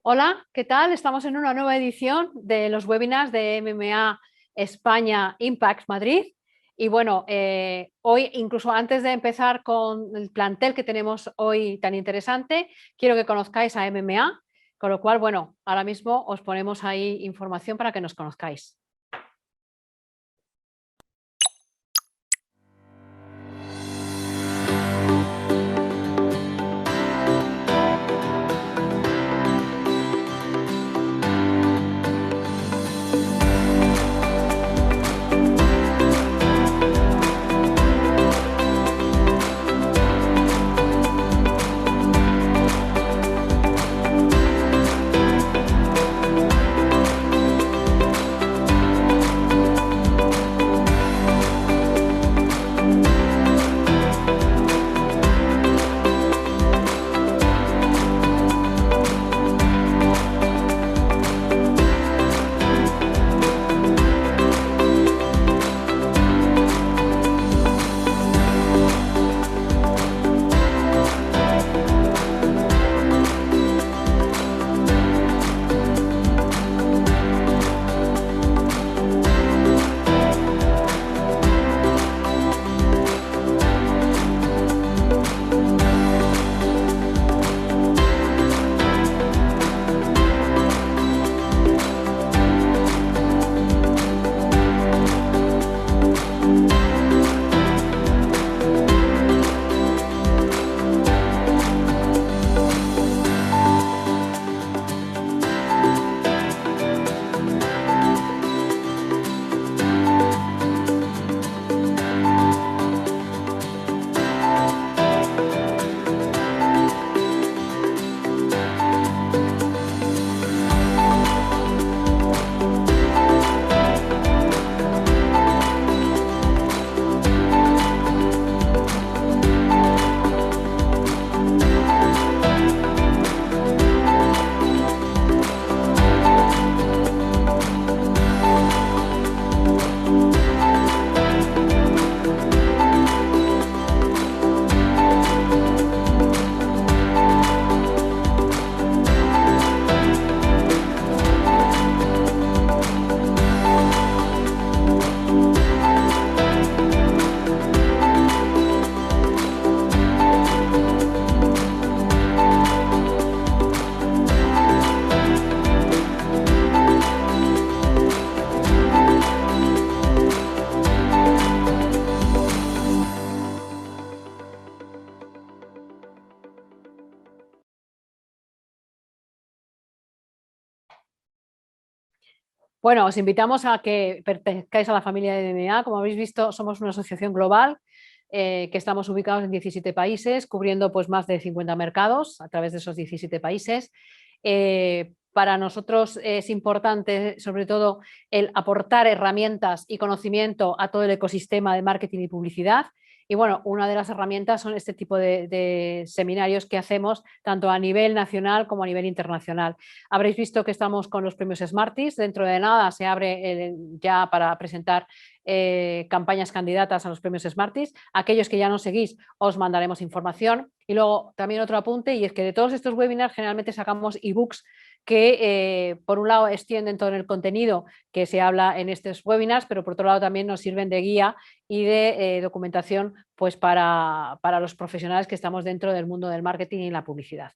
Hola, ¿qué tal? Estamos en una nueva edición de los webinars de MMA España Impact Madrid. Y bueno, hoy, incluso antes de empezar con el plantel que tenemos hoy tan interesante, quiero que conozcáis a MMA, con lo cual, bueno, ahora mismo os ponemos ahí información para que nos conozcáis. Bueno, os invitamos a que pertenezcáis a la familia de MMA. Como habéis visto, somos una asociación global que estamos ubicados en 17 países, cubriendo pues, más de 50 mercados a través de esos 17 países. Para nosotros es importante, sobre todo, el aportar herramientas y conocimiento a todo el ecosistema de marketing y publicidad. Y bueno, una de las herramientas son este tipo de seminarios que hacemos tanto a nivel nacional como a nivel internacional. Habréis visto que estamos con los premios Smarties. Dentro de nada se abre ya para presentar campañas candidatas a los premios Smarties. Aquellos que ya nos seguís, os mandaremos información. Y luego también otro apunte, y es que de todos estos webinars generalmente sacamos ebooks que por un lado extienden todo el contenido que se habla en estos webinars, pero por otro lado también nos sirven de guía y de documentación pues para los profesionales que estamos dentro del mundo del marketing y la publicidad.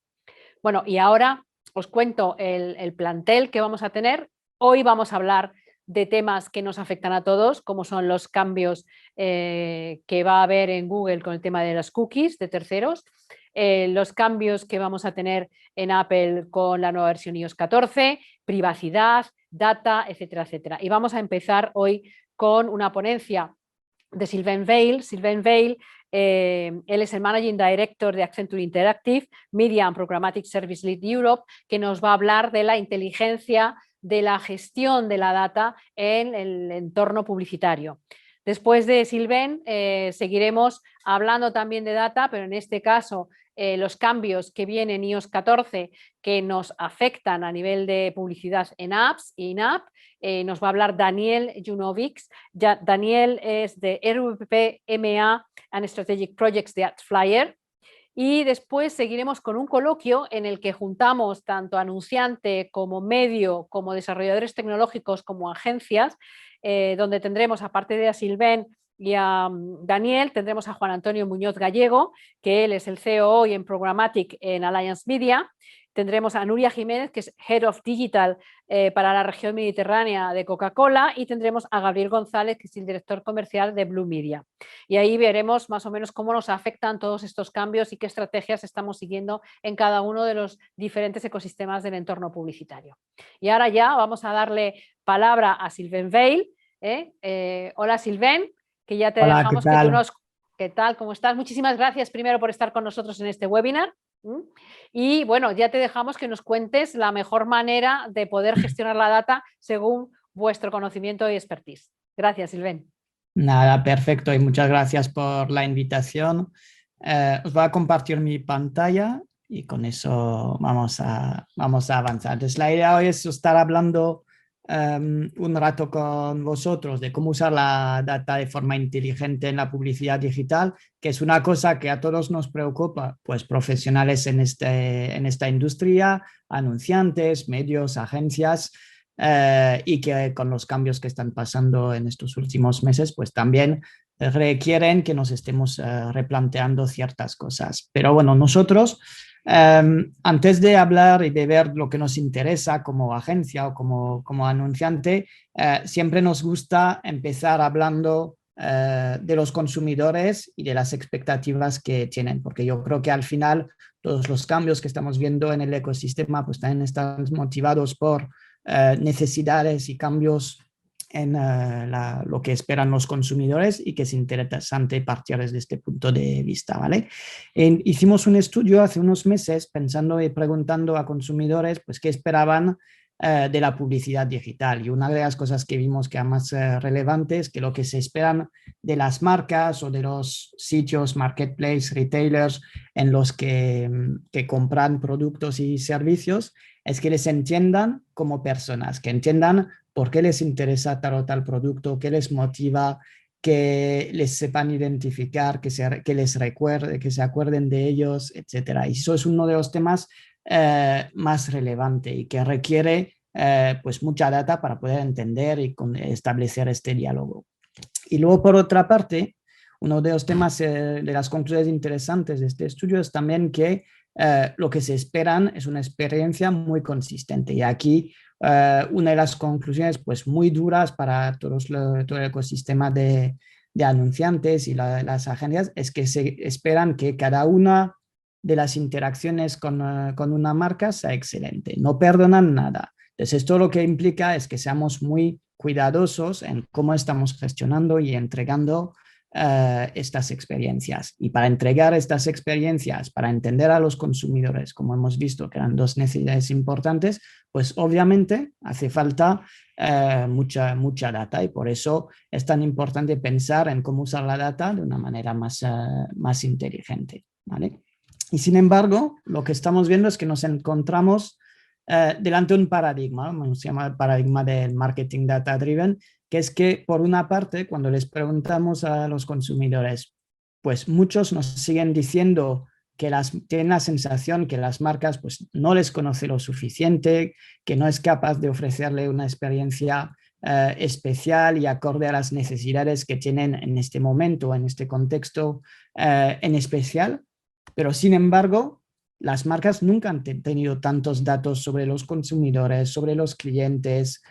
Bueno, y ahora os cuento el plantel que vamos a tener. Hoy vamos a hablar de temas que nos afectan a todos, como son los cambios que va a haber en Google con el tema de las cookies de terceros, los cambios que vamos a tener en Apple con la nueva versión iOS 14, privacidad, data, etcétera, etcétera. Y vamos a empezar hoy con una ponencia de Sylvain Weil. Sylvain Weil, él es el Managing Director de Accenture Interactive, Media and Programmatic Service Lead Europe, que nos va a hablar de la inteligencia de la gestión de la data en el entorno publicitario. Después de Sylvain, seguiremos hablando también de data, pero en este caso los cambios que vienen en iOS 14 que nos afectan a nivel de publicidad en apps y in-app. Nos va a hablar Daniel Junovics. Daniel es de RVP MA and Strategic Projects de AdFlyer. Y después seguiremos con un coloquio en el que juntamos tanto anunciante como medio, como desarrolladores tecnológicos, como agencias, donde tendremos, aparte de a Sylvain y a Daniel, tendremos a Juan Antonio Muñoz Gallego, que él es el CEO hoy en Programmatic en Alliance Media. Tendremos a Nuria Jiménez, que es Head of Digital para la región mediterránea de Coca-Cola, y tendremos a Gabriel González, que es el director comercial de Blue Media. Y ahí veremos más o menos cómo nos afectan todos estos cambios y qué estrategias estamos siguiendo en cada uno de los diferentes ecosistemas del entorno publicitario. Y ahora ya vamos a darle palabra a Sylvain Weil. Hola Sylvain, que ya te Hola, ¿qué dejamos que tú tal? nos... ¿Qué tal? ¿Cómo estás? Muchísimas gracias primero por estar con nosotros en este webinar. Y bueno, ya te dejamos que nos cuentes la mejor manera de poder gestionar la data según vuestro conocimiento y expertise. Gracias, Sylvain. Nada, perfecto y muchas gracias por la invitación. Os voy a compartir mi pantalla y con eso vamos a avanzar. Entonces, la idea hoy es estar hablando un rato con vosotros de cómo usar la data de forma inteligente en la publicidad digital, que es una cosa que a todos nos preocupa, pues profesionales en esta industria, anunciantes, medios, agencias. Y que con los cambios que están pasando en estos últimos meses, pues también requieren que nos estemos replanteando ciertas cosas. Pero bueno, nosotros, antes de hablar y de ver lo que nos interesa como agencia o como anunciante, siempre nos gusta empezar hablando de los consumidores y de las expectativas que tienen, porque yo creo que al final todos los cambios que estamos viendo en el ecosistema pues también están motivados por necesidades y cambios en lo que esperan los consumidores y que es interesante partir desde este punto de vista, ¿vale? Hicimos un estudio hace unos meses pensando y preguntando a consumidores pues qué esperaban de la publicidad digital, y una de las cosas que vimos que era más relevante es que lo que se esperan de las marcas o de los sitios, marketplace, retailers en los que compran productos y servicios es que les entiendan como personas, que entiendan por qué les interesa tal o tal producto, qué les motiva, que les sepan identificar, que les recuerde, que se acuerden de ellos, etcétera. Y eso es uno de los temas más relevantes y que requiere pues mucha data para poder entender y establecer este diálogo. Y luego, por otra parte, uno de los temas de las conclusiones interesantes de este estudio es también que lo que se esperan es una experiencia muy consistente. Y aquí una de las conclusiones pues muy duras para todo el ecosistema de anunciantes y las agencias es que se esperan que cada una de las interacciones con una marca sea excelente, no perdonan nada. Entonces, esto lo que implica es que seamos muy cuidadosos en cómo estamos gestionando y entregando estas experiencias. Y para entregar estas experiencias, para entender a los consumidores, como hemos visto que eran dos necesidades importantes, pues obviamente hace falta mucha data, y por eso es tan importante pensar en cómo usar la data de una manera más inteligente, ¿vale? Y sin embargo, lo que estamos viendo es que nos encontramos delante de un paradigma, se llama el paradigma del marketing data driven, que es que por una parte, cuando les preguntamos a los consumidores, pues muchos nos siguen diciendo que tienen la sensación que las marcas pues no les conoce lo suficiente, que no es capaz de ofrecerle una experiencia especial y acorde a las necesidades que tienen en este momento, en este contexto en especial. Pero sin embargo, las marcas nunca han tenido tantos datos sobre los consumidores, sobre los clientes,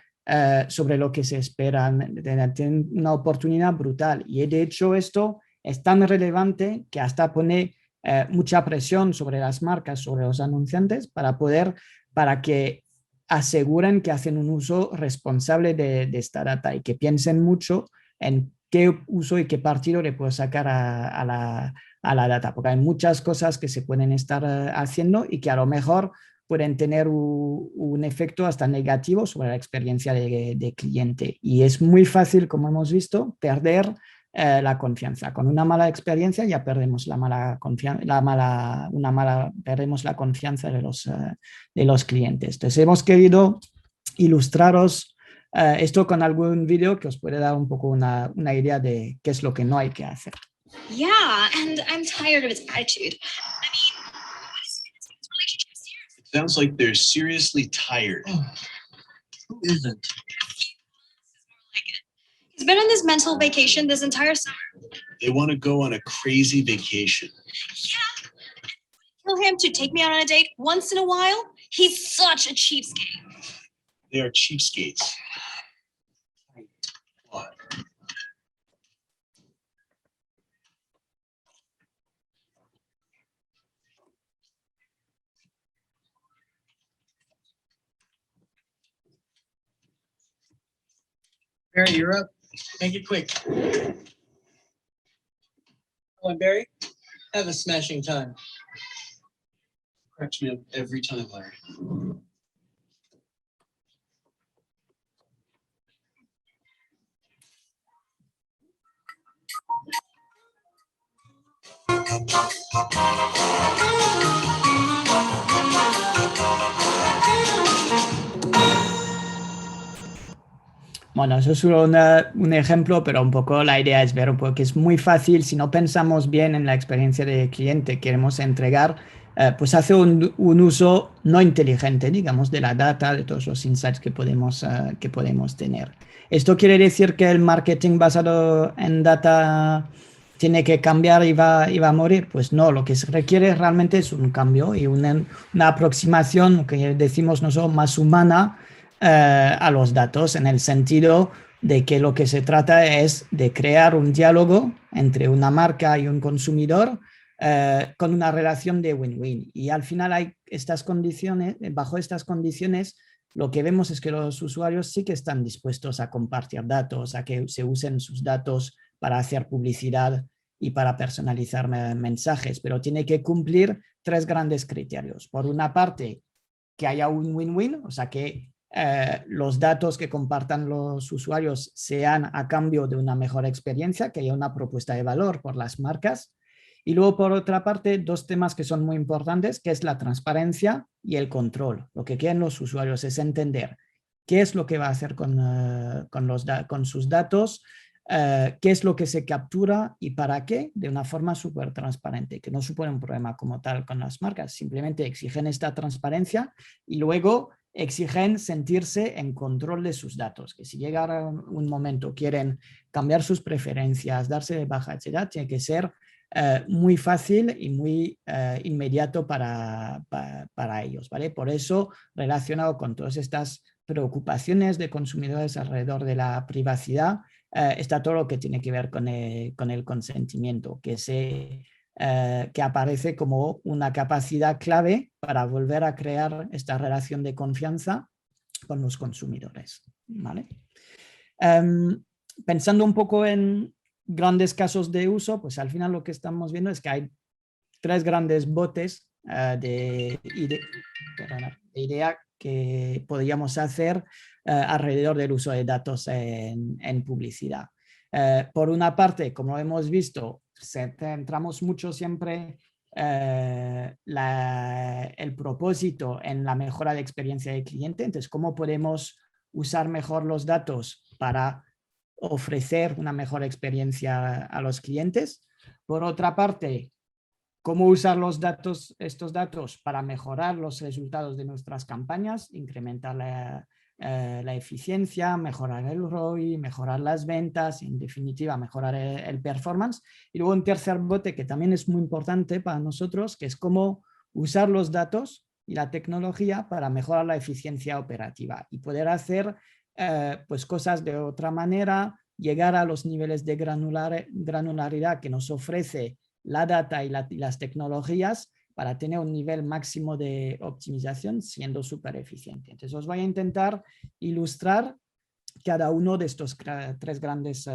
sobre lo que se esperan. Tienen una oportunidad brutal. Y de hecho esto es tan relevante que hasta pone mucha presión sobre las marcas, sobre los anunciantes, para que aseguren que hacen un uso responsable de esta data y que piensen mucho en qué uso y qué partido le puedo sacar a la data, porque hay muchas cosas que se pueden estar haciendo y que a lo mejor pueden tener un efecto hasta negativo sobre la experiencia de cliente. Y es muy fácil, como hemos visto, perder la confianza. Con una mala experiencia ya perdemos perdemos la confianza de los clientes. Entonces hemos querido ilustraros esto con algún vídeo que os puede dar un poco una idea de qué es lo que no hay que hacer. Yeah, and I'm tired of its attitude. I Sounds like they're seriously tired. Who isn't? He's been on this mental vacation this entire summer. They want to go on a crazy vacation. Tell him to take me out on a date once in a while. He's such a cheapskate. They are cheapskates. What? Barry, you're up. Make it quick. Come on, Barry. Have a smashing time. Cracks me up every time, Larry. Bueno, eso es un ejemplo, pero un poco la idea es ver un poco que es muy fácil, si no pensamos bien en la experiencia de cliente que queremos entregar, pues hace un uso no inteligente, digamos, de la data, de todos los insights que podemos tener. ¿Esto quiere decir que el marketing basado en data tiene que cambiar y va a morir? Pues no, lo que se requiere realmente es un cambio y una aproximación, que decimos nosotros, más humana, a los datos, en el sentido de que lo que se trata es de crear un diálogo entre una marca y un consumidor con una relación de win-win. Y al final hay estas condiciones, bajo estas condiciones, lo que vemos es que los usuarios sí que están dispuestos a compartir datos, a que se usen sus datos para hacer publicidad y para personalizar mensajes, pero tiene que cumplir tres grandes criterios. Por una parte, que haya un win-win, o sea que los datos que compartan los usuarios sean a cambio de una mejor experiencia, que haya una propuesta de valor por las marcas. Y luego, por otra parte, dos temas que son muy importantes, que es la transparencia y el control. Lo que quieren los usuarios es entender qué es lo que va a hacer con sus datos, qué es lo que se captura y para qué, de una forma súper transparente, que no supone un problema como tal con las marcas. Simplemente exigen esta transparencia y luego exigen sentirse en control de sus datos, que si llega un momento quieren cambiar sus preferencias, darse de baja, etc., tiene que ser muy fácil y muy inmediato para ellos, ¿vale? Por eso, relacionado con todas estas preocupaciones de consumidores alrededor de la privacidad, está todo lo que tiene que ver con el consentimiento, que aparece como una capacidad clave para volver a crear esta relación de confianza con los consumidores, ¿vale? Pensando un poco en grandes casos de uso, pues al final lo que estamos viendo es que hay tres grandes botes de idea que podríamos hacer alrededor del uso de datos en publicidad. Por una parte, como hemos visto, centramos mucho siempre el propósito en la mejora de experiencia de cliente. Entonces, ¿cómo podemos usar mejor los datos para ofrecer una mejor experiencia a los clientes? Por otra parte, ¿cómo usar estos datos para mejorar los resultados de nuestras campañas, incrementar la eficiencia, mejorar el ROI, mejorar las ventas, en definitiva mejorar el performance? Y luego un tercer bote que también es muy importante para nosotros, que es cómo usar los datos y la tecnología para mejorar la eficiencia operativa y poder hacer pues cosas de otra manera, llegar a los niveles de granularidad que nos ofrece la data y las tecnologías para tener un nivel máximo de optimización siendo súper eficiente. Entonces os voy a intentar ilustrar cada uno de estos tres grandes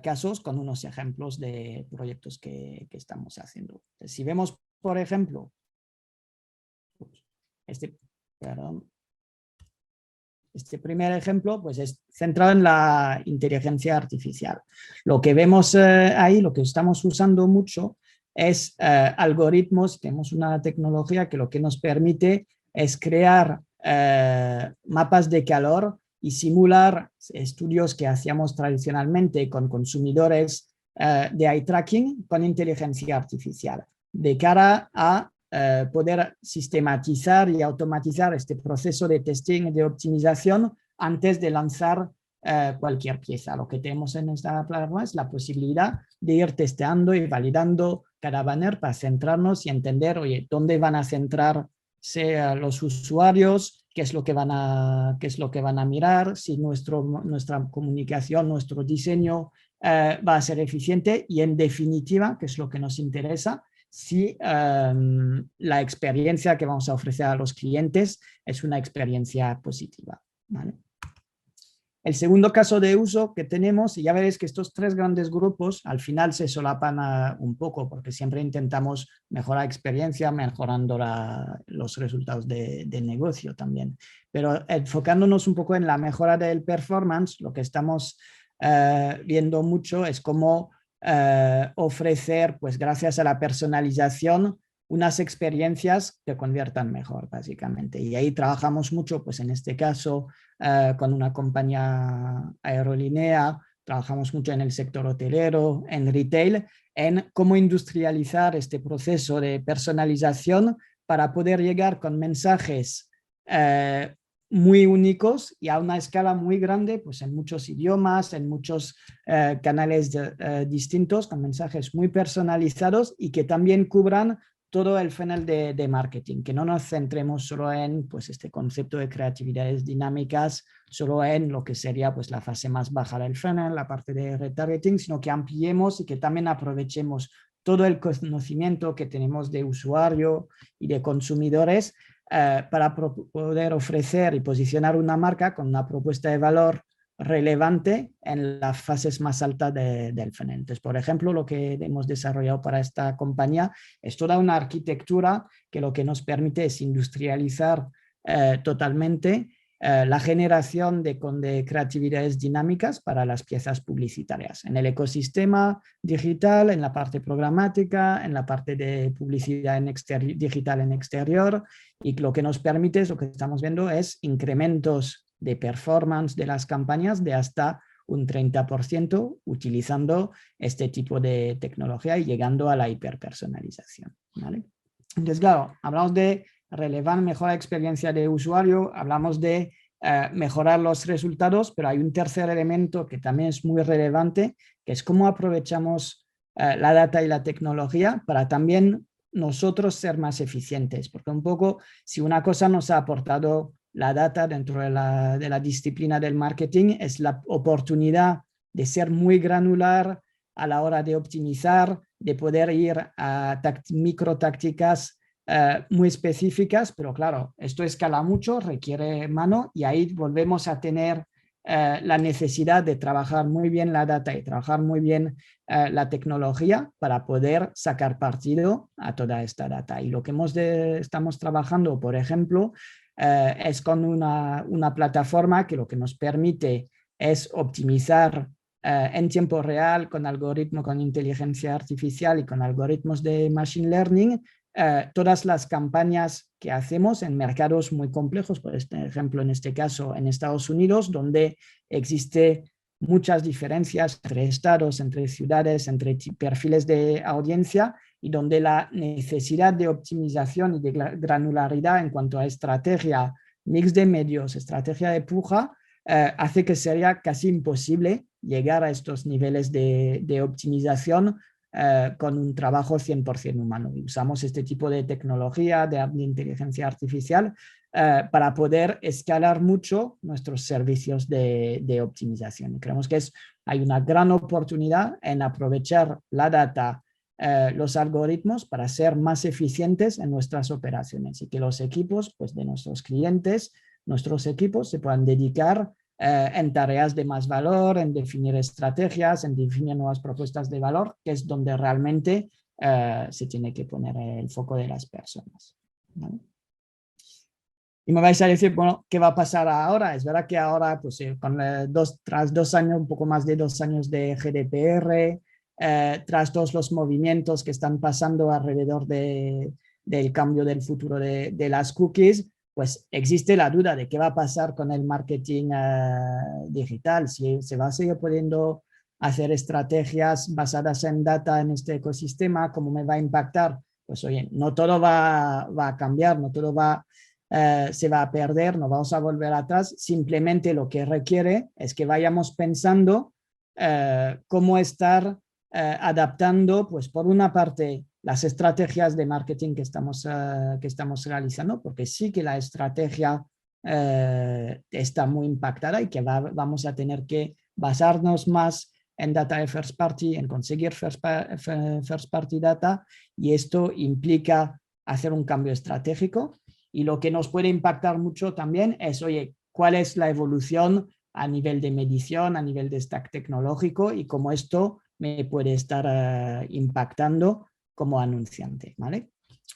casos con unos ejemplos de proyectos que estamos haciendo. Entonces, si vemos, por ejemplo, este primer ejemplo, pues es centrado en la inteligencia artificial. Lo que vemos ahí, lo que estamos usando mucho es algoritmos. Tenemos una tecnología que lo que nos permite es crear mapas de calor y simular estudios que hacíamos tradicionalmente con consumidores de eye tracking con inteligencia artificial, de cara a poder sistematizar y automatizar este proceso de testing y de optimización antes de lanzar cualquier pieza. Lo que tenemos en esta plataforma es la posibilidad de ir testeando y validando cada banner para centrarnos y entender, oye, dónde van a centrarse los usuarios, qué es lo que van a mirar, si nuestra comunicación, nuestro diseño va a ser eficiente y, en definitiva, que es lo que nos interesa, si la experiencia que vamos a ofrecer a los clientes es una experiencia positiva, ¿vale? El segundo caso de uso que tenemos, y ya veréis que estos tres grandes grupos al final se solapan un poco, porque siempre intentamos mejorar experiencia, mejorando los resultados de negocio también. Pero enfocándonos un poco en la mejora del performance, lo que estamos viendo mucho es cómo ofrecer, pues gracias a la personalización, unas experiencias que conviertan mejor, básicamente. Y ahí trabajamos mucho, pues en este caso, con una compañía aerolínea, trabajamos mucho en el sector hotelero, en retail, en cómo industrializar este proceso de personalización para poder llegar con mensajes muy únicos y a una escala muy grande, pues en muchos idiomas, en muchos canales distintos, con mensajes muy personalizados y que también cubran todo el funnel de marketing, que no nos centremos solo en, pues, este concepto de creatividades dinámicas, solo en lo que sería, pues, la fase más baja del funnel, la parte de retargeting, sino que ampliemos y que también aprovechemos todo el conocimiento que tenemos de usuario y de consumidores para poder ofrecer y posicionar una marca con una propuesta de valor relevante en las fases más altas del funnel. Entonces, por ejemplo, lo que hemos desarrollado para esta compañía es toda una arquitectura que lo que nos permite es industrializar totalmente la generación de creatividades dinámicas para las piezas publicitarias en el ecosistema digital, en la parte programática, en la parte de publicidad digital en exterior, y lo que nos permite, lo que estamos viendo, es incrementos de performance de las campañas de hasta un 30% utilizando este tipo de tecnología y llegando a la hiperpersonalización, ¿vale? Entonces, claro, hablamos de relevar mejor la experiencia de usuario, hablamos de mejorar los resultados, pero hay un tercer elemento que también es muy relevante, que es cómo aprovechamos la data y la tecnología para también nosotros ser más eficientes, porque un poco si una cosa nos ha aportado la data dentro de la disciplina del marketing, es la oportunidad de ser muy granular a la hora de optimizar, de poder ir a micro tácticas muy específicas, pero claro, esto escala mucho, requiere mano, y ahí volvemos a tener la necesidad de trabajar muy bien la data y trabajar muy bien la tecnología para poder sacar partido a toda esta data. Y lo que estamos trabajando, por ejemplo, es con una plataforma que lo que nos permite es optimizar en tiempo real con algoritmos, con inteligencia artificial y con algoritmos de machine learning, todas las campañas que hacemos en mercados muy complejos, por ejemplo, en este caso en Estados Unidos, donde existe muchas diferencias entre estados, entre ciudades, entre perfiles de audiencia, y donde la necesidad de optimización y de granularidad en cuanto a estrategia, mix de medios, estrategia de puja, hace que sería casi imposible llegar a estos niveles de optimización con un trabajo 100% humano. Y usamos este tipo de tecnología de inteligencia artificial para poder escalar mucho nuestros servicios de optimización. Creemos que hay una gran oportunidad en aprovechar la data, los algoritmos, para ser más eficientes en nuestras operaciones y que los equipos, pues, de nuestros clientes, nuestros equipos se puedan dedicar en tareas de más valor, en definir estrategias, en definir nuevas propuestas de valor, que es donde realmente se tiene que poner el foco de las personas, ¿vale? Y me vais a decir, bueno, ¿qué va a pasar ahora? Es verdad que ahora, pues, tras 2 años, un poco más de 2 años de GDPR, tras todos los movimientos que están pasando alrededor del cambio del futuro de las cookies, pues existe la duda de qué va a pasar con el marketing digital, si se va a seguir pudiendo hacer estrategias basadas en data en este ecosistema, cómo me va a impactar pues oye, no todo va a cambiar, no todo se va a perder, no vamos a volver atrás, simplemente lo que requiere es que vayamos pensando cómo estar adaptando, pues por una parte, las estrategias de marketing que estamos realizando, porque sí que la estrategia está muy impactada y que vamos a tener que basarnos más en data de first party, en conseguir first party data, y esto implica hacer un cambio estratégico. Y lo que nos puede impactar mucho también es, oye, ¿cuál es la evolución a nivel de medición, a nivel de stack tecnológico y cómo esto me puede estar impactando como anunciante, ¿vale?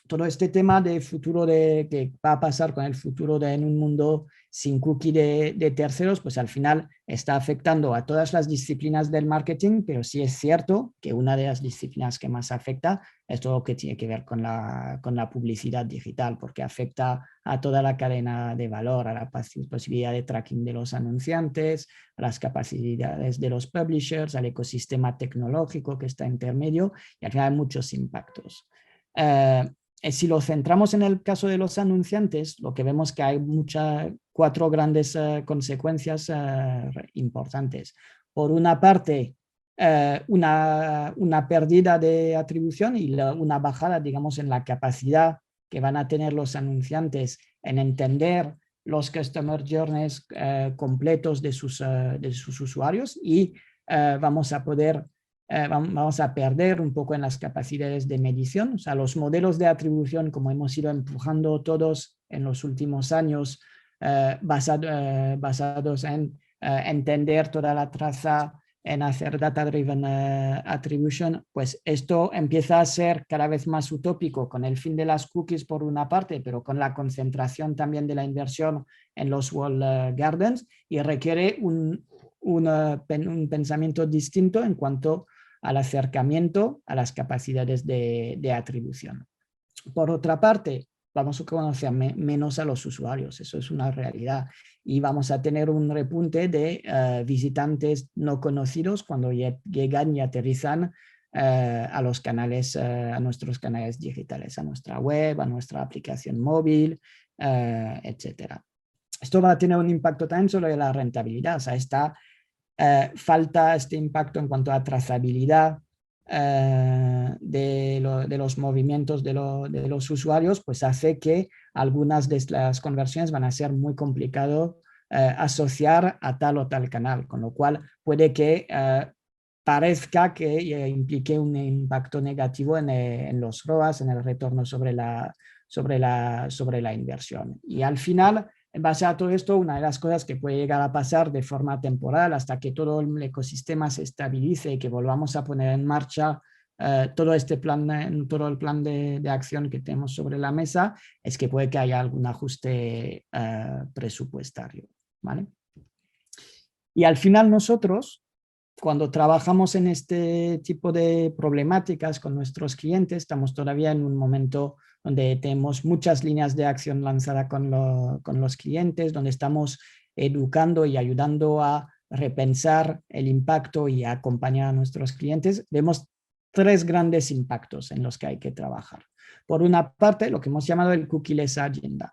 Todo este tema de futuro que va a pasar con el futuro en un mundo sin cookie de terceros, pues al final está afectando a todas las disciplinas del marketing, pero sí es cierto que una de las disciplinas que más afecta es todo lo que tiene que ver con la publicidad digital, porque afecta a toda la cadena de valor, a la posibilidad de tracking de los anunciantes, a las capacidades de los publishers, al ecosistema tecnológico que está intermedio, y al final hay muchos impactos. Si lo centramos en el caso de los anunciantes, lo que vemos que hay 4 grandes consecuencias importantes. Por una parte, una pérdida de atribución y una bajada, digamos, en la capacidad que van a tener los anunciantes en entender los customer journeys completos de sus usuarios, y vamos a perder un poco en las capacidades de medición. O sea, los modelos de atribución, como hemos ido empujando todos en los últimos años, basados en entender toda la traza, en hacer data-driven attribution, pues esto empieza a ser cada vez más utópico con el fin de las cookies por una parte, pero con la concentración también de la inversión en los walled gardens, y requiere un pensamiento distinto en cuanto al acercamiento a las capacidades de atribución. Por otra parte, vamos a conocer menos a los usuarios, eso es una realidad, y vamos a tener un repunte de visitantes no conocidos cuando llegan y aterrizan a los canales, a nuestros canales digitales, a nuestra web, a nuestra aplicación móvil, etc. Esto va a tener un impacto también sobre la rentabilidad, o sea, falta este impacto en cuanto a trazabilidad de los movimientos de los usuarios, pues hace que algunas de las conversiones van a ser muy complicado asociar a tal o tal canal, con lo cual puede que parezca que implique un impacto negativo en los ROAS, en el retorno sobre la inversión. Y al final, en base a todo esto, una de las cosas que puede llegar a pasar de forma temporal hasta que todo el ecosistema se estabilice y que volvamos a poner en marcha todo el plan de acción que tenemos sobre la mesa, es que puede que haya algún ajuste presupuestario, ¿vale? Y al final nosotros, cuando trabajamos en este tipo de problemáticas con nuestros clientes, estamos todavía en un momento donde tenemos muchas líneas de acción lanzadas con los clientes, donde estamos educando y ayudando a repensar el impacto y a acompañar a nuestros clientes. Vemos 3 grandes impactos en los que hay que trabajar. Por una parte, lo que hemos llamado el cookieless agenda.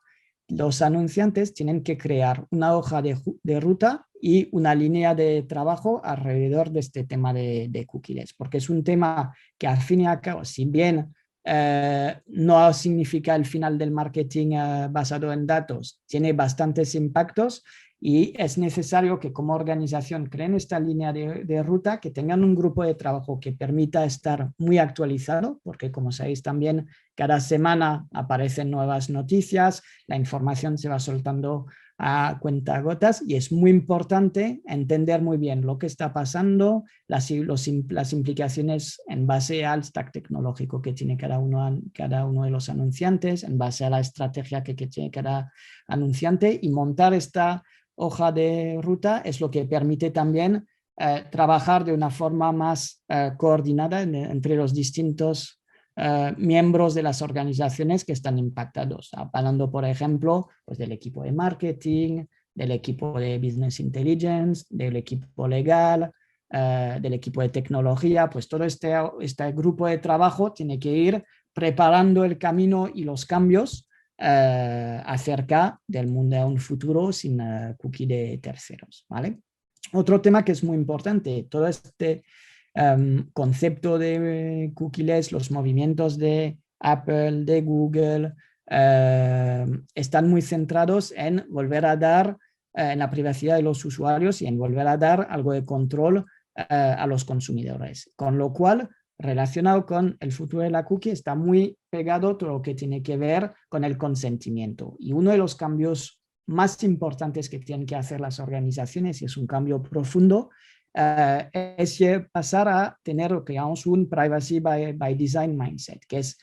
Los anunciantes tienen que crear una hoja de ruta y una línea de trabajo alrededor de este tema de cookies, porque es un tema que al fin y al cabo, si bien no significa el final del marketing basado en datos, tiene bastantes impactos, y es necesario que como organización creen esta línea de ruta, que tengan un grupo de trabajo que permita estar muy actualizado, porque como sabéis también cada semana aparecen nuevas noticias, la información se va soltando a cuentagotas, y es muy importante entender muy bien lo que está pasando, las implicaciones en base al stack tecnológico que tiene cada uno de los anunciantes, en base a la estrategia que tiene cada anunciante, y montar esta hoja de ruta es lo que permite también trabajar de una forma más coordinada entre los distintos miembros de las organizaciones que están impactados, hablando por ejemplo pues del equipo de marketing, del equipo de business intelligence, del equipo legal, del equipo de tecnología, pues todo este grupo de trabajo tiene que ir preparando el camino y los cambios acerca del mundo de un futuro sin cookie de terceros, ¿vale? Otro tema que es muy importante, todo este concepto de cookies, los movimientos de Apple, de Google, están muy centrados en volver a dar en la privacidad de los usuarios y en volver a dar algo de control a los consumidores. Con lo cual, relacionado con el futuro de la cookie, está muy pegado todo lo que tiene que ver con el consentimiento. Y uno de los cambios más importantes que tienen que hacer las organizaciones, y es un cambio profundo, es pasar a tener lo que llamamos un privacy by design mindset, que es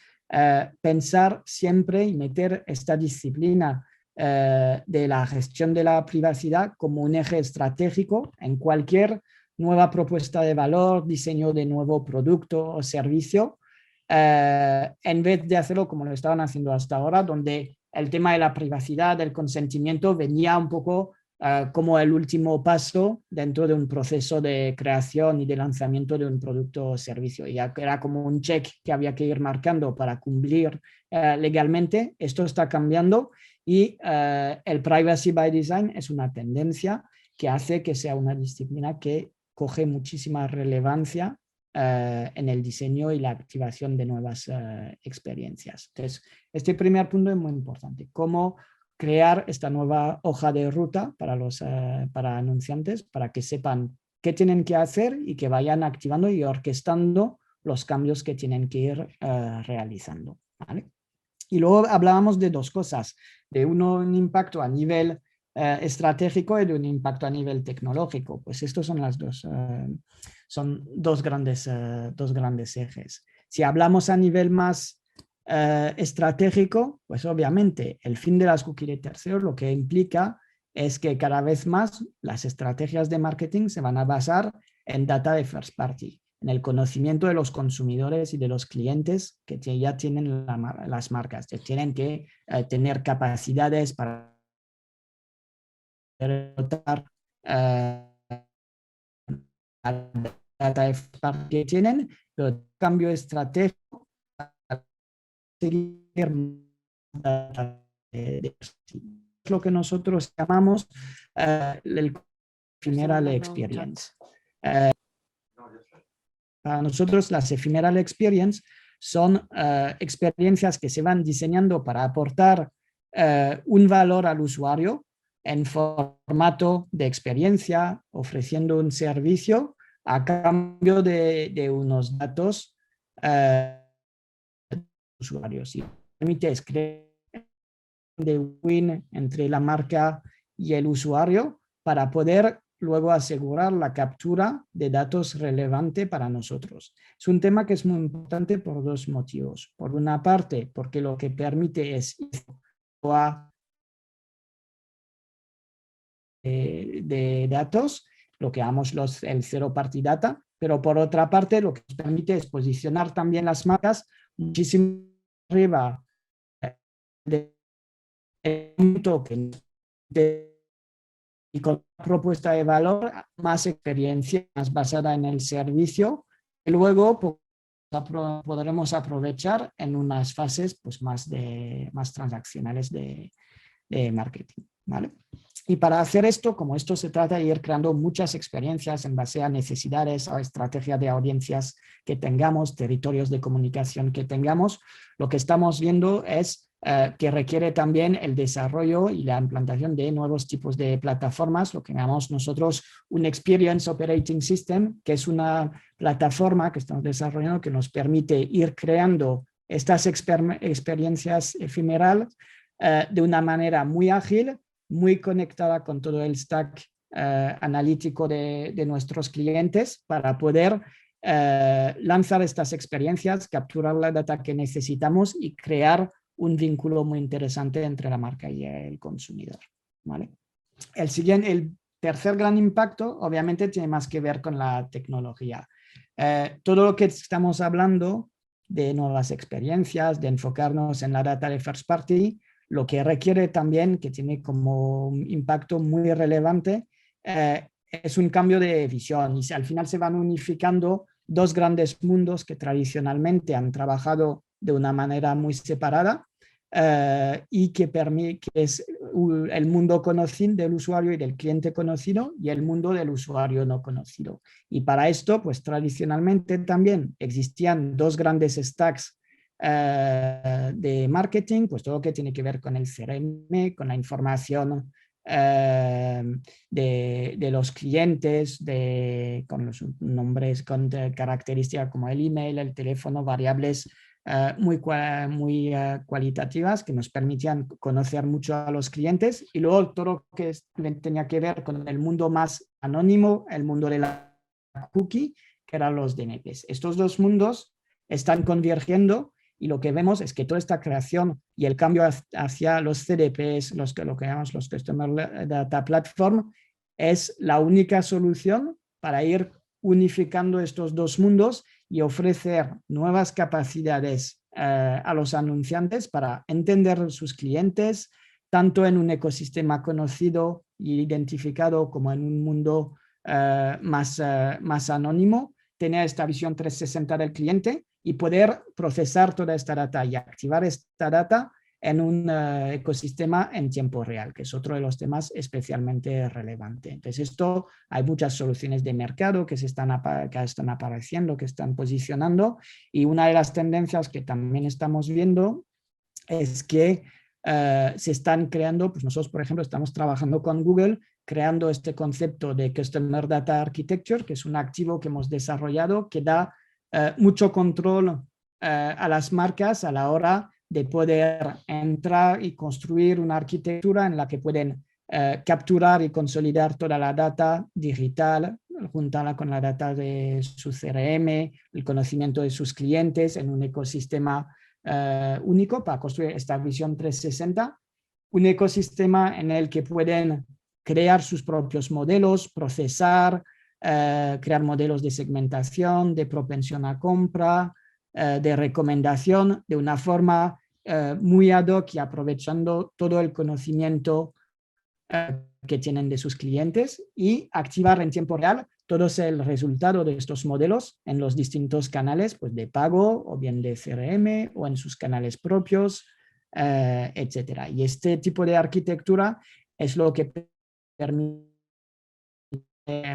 pensar siempre y meter esta disciplina de la gestión de la privacidad como un eje estratégico en cualquier nueva propuesta de valor, diseño de nuevo producto o servicio, en vez de hacerlo como lo estaban haciendo hasta ahora, donde el tema de la privacidad, del consentimiento, venía un poco como el último paso dentro de un proceso de creación y de lanzamiento de un producto o servicio. Ya era como un check que había que ir marcando para cumplir legalmente. Esto está cambiando y el privacy by design es una tendencia que hace que sea una disciplina que coge muchísima relevancia en el diseño y la activación de nuevas experiencias. Entonces, este primer punto es muy importante. Cómo crear esta nueva hoja de ruta para anunciantes, para que sepan qué tienen que hacer y que vayan activando y orquestando los cambios que tienen que ir realizando, ¿vale? Y luego hablábamos de dos cosas, de un impacto a nivel estratégico y de un impacto a nivel tecnológico. Pues estos son son dos grandes ejes. Si hablamos a nivel más estratégico, pues obviamente el fin de las cookies de terceros lo que implica es que cada vez más las estrategias de marketing se van a basar en data de first party, en el conocimiento de los consumidores y de los clientes que ya tienen las marcas, que tienen que tener capacidades para notar la data de first party que tienen, pero el cambio estratégico para seguir lo que nosotros llamamos el ephemeral experience. Para nosotros las ephemeral experience son experiencias que se van diseñando para aportar un valor al usuario en formato de experiencia, ofreciendo un servicio a cambio de unos datos usuarios. Y permite crear de win entre la marca y el usuario para poder luego asegurar la captura de datos relevante para nosotros. Es un tema que es muy importante por dos motivos. Por una parte, porque lo que permite es de datos, lo que llamamos el zero party data, pero por otra parte lo que nos permite es posicionar también las marcas muchísimo arriba de y con propuesta de valor, más experiencia, más basada en el servicio, y luego podremos aprovechar en unas fases pues, más transaccionales de marketing, ¿vale? Y para hacer esto, como esto se trata de ir creando muchas experiencias en base a necesidades o estrategia de audiencias que tengamos, territorios de comunicación que tengamos, lo que estamos viendo es que requiere también el desarrollo y la implantación de nuevos tipos de plataformas, lo que llamamos nosotros un Experience Operating System, que es una plataforma que estamos desarrollando que nos permite ir creando estas experiencias efímeras de una manera muy ágil, muy conectada con todo el stack analítico de nuestros clientes para poder lanzar estas experiencias, capturar la data que necesitamos y crear un vínculo muy interesante entre la marca y el consumidor, ¿vale? El tercer gran impacto obviamente tiene más que ver con la tecnología. Todo lo que estamos hablando de nuevas experiencias, de enfocarnos en la data de first party, lo que requiere también, que tiene como un impacto muy relevante, es un cambio de visión y al final se van unificando dos grandes mundos que tradicionalmente han trabajado de una manera muy separada y que es el mundo conocido del usuario y del cliente conocido y el mundo del usuario no conocido. Y para esto, pues tradicionalmente también existían dos grandes stacks de marketing, pues todo lo que tiene que ver con el CRM, con la información de los clientes, con los nombres, con características como el email, el teléfono, variables muy cualitativas que nos permitían conocer mucho a los clientes, y luego todo lo que tenía que ver con el mundo más anónimo, el mundo de la cookie, que eran los DNPs. Estos dos mundos están convergiendo y lo que vemos es que toda esta creación y el cambio hacia los CDPs, lo que llamamos los Customer Data Platform, es la única solución para ir unificando estos dos mundos y ofrecer nuevas capacidades a los anunciantes para entender sus clientes, tanto en un ecosistema conocido y identificado como en un mundo más anónimo, tener esta visión 360 del cliente y poder procesar toda esta data y activar esta data en un ecosistema en tiempo real, que es otro de los temas especialmente relevante. Entonces, hay muchas soluciones de mercado que están apareciendo, que están posicionando, y una de las tendencias que también estamos viendo es que se están creando, pues nosotros, por ejemplo, estamos trabajando con Google, creando este concepto de Customer Data Architecture, que es un activo que hemos desarrollado que da mucho control a las marcas a la hora de poder entrar y construir una arquitectura en la que pueden capturar y consolidar toda la data digital, juntarla con la data de su CRM, el conocimiento de sus clientes en un ecosistema único para construir esta visión 360, un ecosistema en el que pueden crear sus propios modelos, procesar, crear modelos de segmentación, de propensión a compra, de recomendación, de una forma muy ad hoc y aprovechando todo el conocimiento que tienen de sus clientes, y activar en tiempo real todo el resultado de estos modelos en los distintos canales, pues, de pago o bien de CRM o en sus canales propios, etc. Y este tipo de arquitectura es lo que permite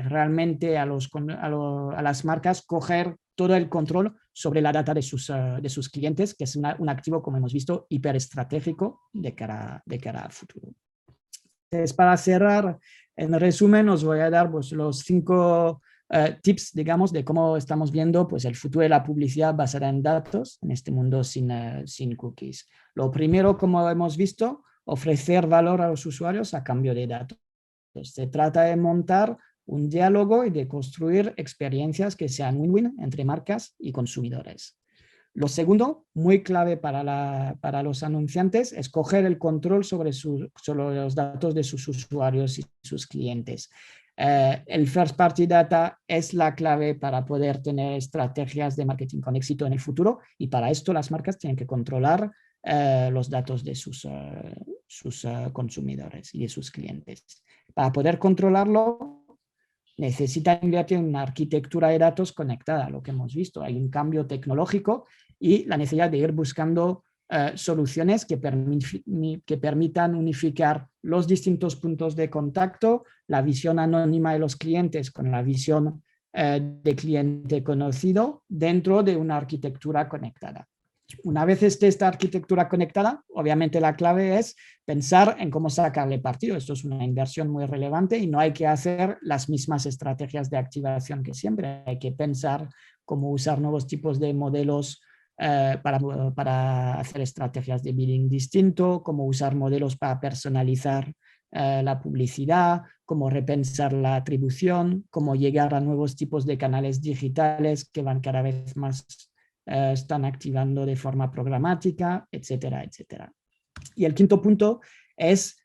realmente a las marcas coger todo el control sobre la data de sus clientes, que es un activo, como hemos visto, hiperestratégico de cara al futuro. Entonces, para cerrar, en resumen, os voy a dar pues, los 5 tips, digamos, de cómo estamos viendo pues, el futuro de la publicidad basada en datos en este mundo sin cookies. Lo primero, como hemos visto, ofrecer valor a los usuarios a cambio de datos. Se trata de montar un diálogo y de construir experiencias que sean win-win entre marcas y consumidores. Lo segundo, muy clave para los anunciantes, es coger el control sobre los datos de sus usuarios y sus clientes. El first party data es la clave para poder tener estrategias de marketing con éxito en el futuro, y para esto las marcas tienen que controlar los datos de sus consumidores y de sus clientes. Para poder controlarlo, necesitan invertir en una arquitectura de datos conectada, lo que hemos visto. Hay un cambio tecnológico y la necesidad de ir buscando soluciones que permitan unificar los distintos puntos de contacto, la visión anónima de los clientes con la visión de cliente conocido dentro de una arquitectura conectada. Una vez esté esta arquitectura conectada, obviamente la clave es pensar en cómo sacarle partido. Esto es una inversión muy relevante y no hay que hacer las mismas estrategias de activación que siempre. Hay que pensar cómo usar nuevos tipos de modelos para hacer estrategias de bidding distinto, cómo usar modelos para personalizar la publicidad, cómo repensar la atribución, cómo llegar a nuevos tipos de canales digitales que van cada vez más están activando de forma programática, etcétera, etcétera. Y el quinto punto es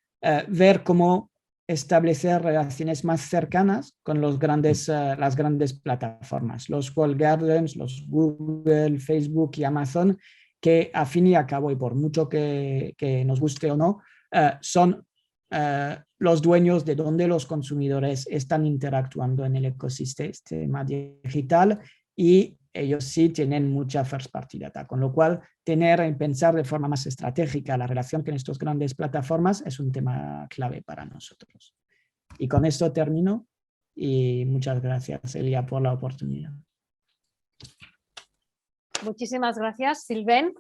ver cómo establecer relaciones más cercanas con las grandes plataformas, los walled gardens, los Google, Facebook y Amazon, que a fin y a cabo, y por mucho que nos guste o no, son los dueños de dónde los consumidores están interactuando en el ecosistema digital y ellos sí tienen mucha first party data, con lo cual pensar de forma más estratégica la relación con estas grandes plataformas es un tema clave para nosotros. Y con esto termino y muchas gracias, Elia, por la oportunidad. Muchísimas gracias, Sylvain,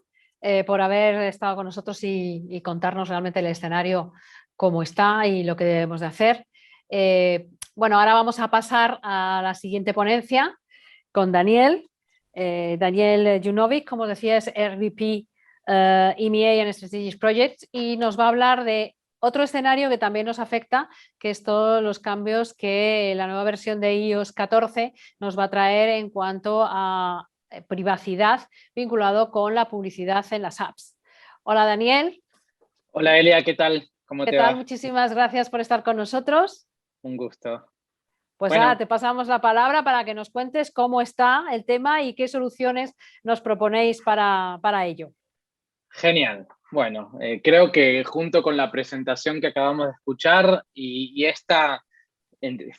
por haber estado con nosotros y contarnos realmente el escenario cómo está y lo que debemos de hacer. Bueno, ahora vamos a pasar a la siguiente ponencia con Daniel. Daniel Junovic, como decía, es RVP EMEA and Strategic Projects y nos va a hablar de otro escenario que también nos afecta, que es todos los cambios que la nueva versión de iOS 14 nos va a traer en cuanto a privacidad vinculado con la publicidad en las apps. Hola, Daniel. Hola, Elia, ¿qué tal? ¿Cómo ¿Qué te tal? va? Muchísimas gracias por estar con nosotros. Un gusto. Pues Bueno. ahora te pasamos la palabra para que nos cuentes cómo está el tema y qué soluciones nos proponéis para ello. Genial. Bueno, creo que junto con la presentación que acabamos de escuchar y esta,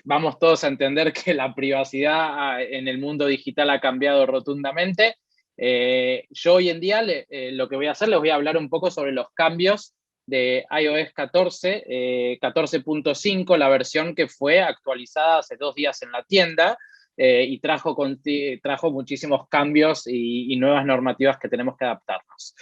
vamos todos a entender que la privacidad en el mundo digital ha cambiado rotundamente. Yo hoy en día lo que voy a hacer, les voy a hablar un poco sobre los cambios de iOS 14, 14.5, la versión que fue actualizada hace 2 días en la tienda, y trajo muchísimos cambios y nuevas normativas que tenemos que adaptarnos.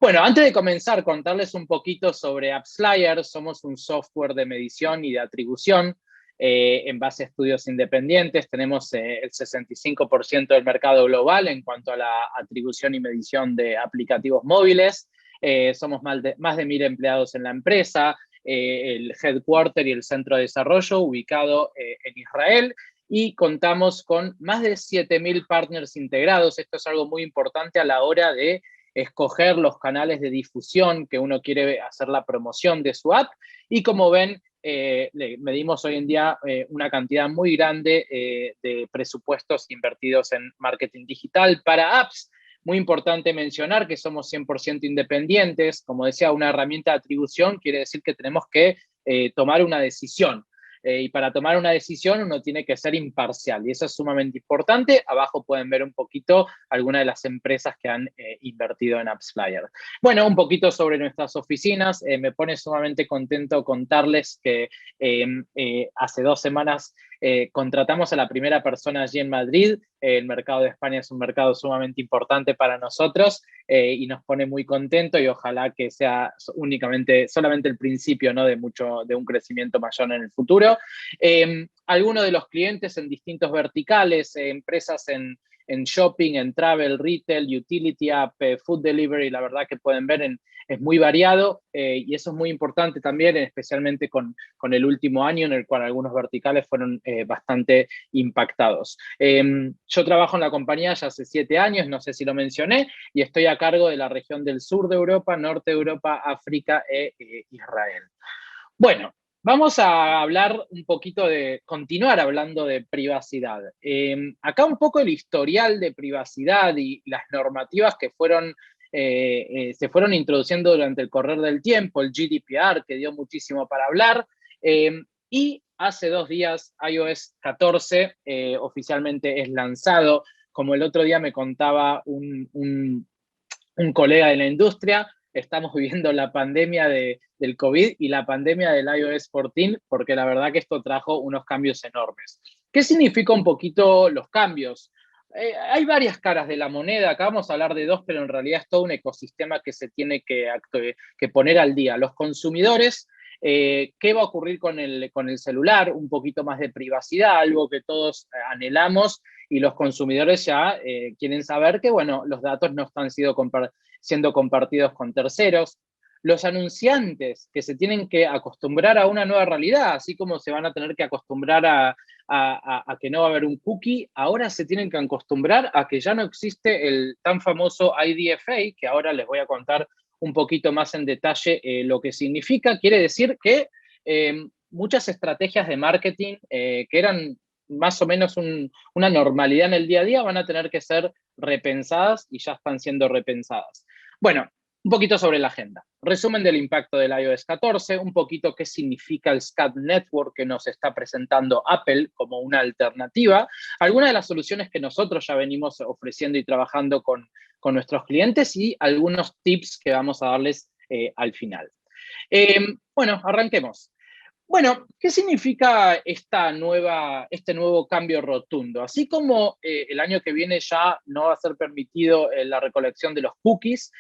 Bueno, antes de comenzar, contarles un poquito sobre AppsFlyer. Somos un software de medición y de atribución en base a estudios independientes. Tenemos el 65% del mercado global en cuanto a la atribución y medición de aplicativos móviles. Somos más de 1.000 empleados en la empresa, el headquarter y el centro de desarrollo ubicado en Israel, y contamos con más de 7.000 partners integrados. Esto es algo muy importante a la hora de escoger los canales de difusión que uno quiere hacer la promoción de su app, y como ven, medimos hoy en día una cantidad muy grande de presupuestos invertidos en marketing digital para apps. Muy importante mencionar que somos 100% independientes. Como decía, una herramienta de atribución quiere decir que tenemos que tomar una decisión. Y para tomar una decisión uno tiene que ser imparcial, y eso es sumamente importante. Abajo pueden ver un poquito algunas de las empresas que han invertido en AppsFlyer. Bueno, un poquito sobre nuestras oficinas. Me pone sumamente contento contarles que hace 2 semanas contratamos a la primera persona allí en Madrid. El mercado de España es un mercado sumamente importante para nosotros y nos pone muy contento, y ojalá que sea solamente el principio, ¿no?, de un crecimiento mayor en el futuro. Algunos de los clientes en distintos verticales, empresas en shopping, en travel, retail, utility app, food delivery, la verdad que pueden ver es muy variado, y eso es muy importante también, especialmente con el último año en el cual algunos verticales fueron bastante impactados. Yo trabajo en la compañía ya hace 7 años, no sé si lo mencioné, y estoy a cargo de la región del sur de Europa, norte de Europa, África e Israel. Bueno, vamos a hablar un poquito continuar hablando de privacidad. Acá un poco el historial de privacidad y las normativas que se fueron introduciendo durante el correr del tiempo, el GDPR, que dio muchísimo para hablar, y hace 2 días iOS 14 oficialmente es lanzado. Como el otro día me contaba un colega de la industria, estamos viviendo la pandemia del COVID y la pandemia del iOS 14, porque la verdad que esto trajo unos cambios enormes. ¿Qué significa un poquito los cambios? Hay varias caras de la moneda. Acá vamos a hablar de 2, pero en realidad es todo un ecosistema que se tiene que poner al día. Los consumidores, ¿qué va a ocurrir con el celular? Un poquito más de privacidad, algo que todos anhelamos, y los consumidores ya quieren saber que, bueno, los datos no están siendo compartidos con terceros. Los anunciantes, que se tienen que acostumbrar a una nueva realidad, así como se van a tener que acostumbrar a que no va a haber un cookie, ahora se tienen que acostumbrar a que ya no existe el tan famoso IDFA, que ahora les voy a contar un poquito más en detalle lo que significa. Quiere decir que muchas estrategias de marketing que eran más o menos una normalidad en el día a día van a tener que ser repensadas, y ya están siendo repensadas. Bueno, Un poquito sobre la agenda. Resumen del impacto del iOS 14, un poquito qué significa el SCAD Network que nos está presentando Apple como una alternativa, algunas de las soluciones que nosotros ya venimos ofreciendo y trabajando con nuestros clientes y algunos tips que vamos a darles al final. Bueno, arranquemos. Bueno, ¿qué significa este nuevo cambio rotundo? Así como el año que viene ya no va a ser permitido la recolección de los cookies,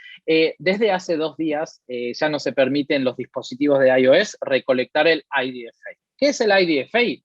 desde hace 2 días ya no se permite en los dispositivos de iOS recolectar el IDFA. ¿Qué es el IDFA?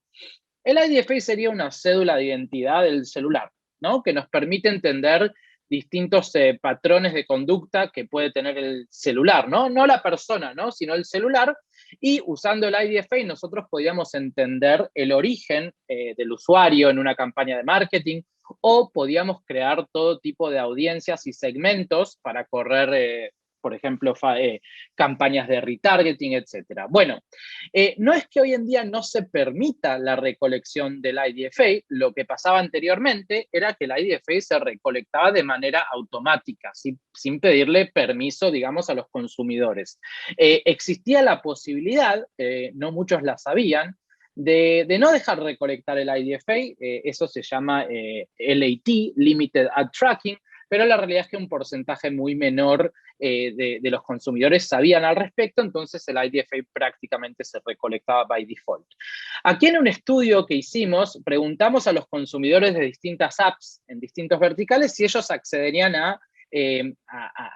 El IDFA sería una cédula de identidad del celular, ¿no? Que nos permite entender distintos patrones de conducta que puede tener el celular, ¿no? No la persona, ¿no? Sino el celular. Y usando el IDFA nosotros podíamos entender el origen del usuario en una campaña de marketing o podíamos crear todo tipo de audiencias y segmentos para correr, por ejemplo, campañas de retargeting, etc. Bueno, no es que hoy en día no se permita la recolección del IDFA, lo que pasaba anteriormente era que el IDFA se recolectaba de manera automática, sin pedirle permiso, digamos, a los consumidores. Existía la posibilidad, no muchos la sabían, de no dejar recolectar el IDFA, eso se llama LAT, Limited Ad Tracking, pero la realidad es que un porcentaje muy menor de los consumidores sabían al respecto, entonces el IDFA prácticamente se recolectaba by default. Aquí en un estudio que hicimos, preguntamos a los consumidores de distintas apps en distintos verticales si ellos accederían a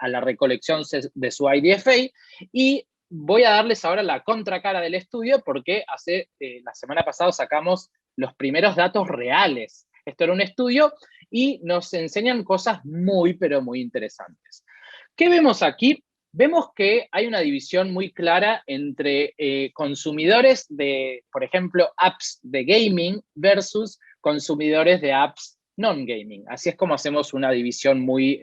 la recolección de su IDFA, y voy a darles ahora la contracara del estudio porque la semana pasada sacamos los primeros datos reales. Esto era un estudio y nos enseñan cosas muy, pero muy interesantes. ¿Qué vemos aquí? Vemos que hay una división muy clara entre consumidores de, por ejemplo, apps de gaming versus consumidores de apps non-gaming. Así es como hacemos una división muy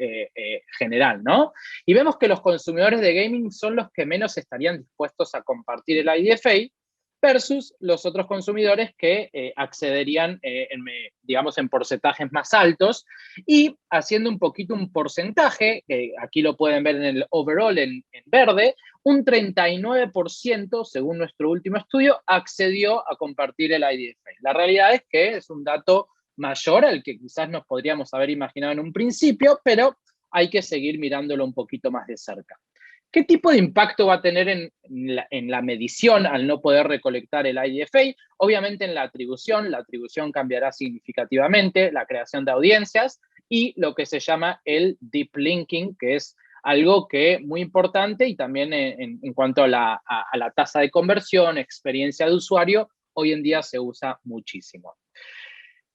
general, ¿no? Y vemos que los consumidores de gaming son los que menos estarían dispuestos a compartir el IDFA, versus los otros consumidores que accederían, digamos, en porcentajes más altos, y haciendo un poquito un porcentaje, aquí lo pueden ver en el overall en verde, un 39%, según nuestro último estudio, accedió a compartir el IDFA. La realidad es que es un dato mayor al que quizás nos podríamos haber imaginado en un principio, pero hay que seguir mirándolo un poquito más de cerca. ¿Qué tipo de impacto va a tener en la medición al no poder recolectar el IDFA? Obviamente en la atribución cambiará significativamente, la creación de audiencias y lo que se llama el deep linking, que es algo que muy importante, y también en cuanto a la tasa de conversión, experiencia de usuario, hoy en día se usa muchísimo.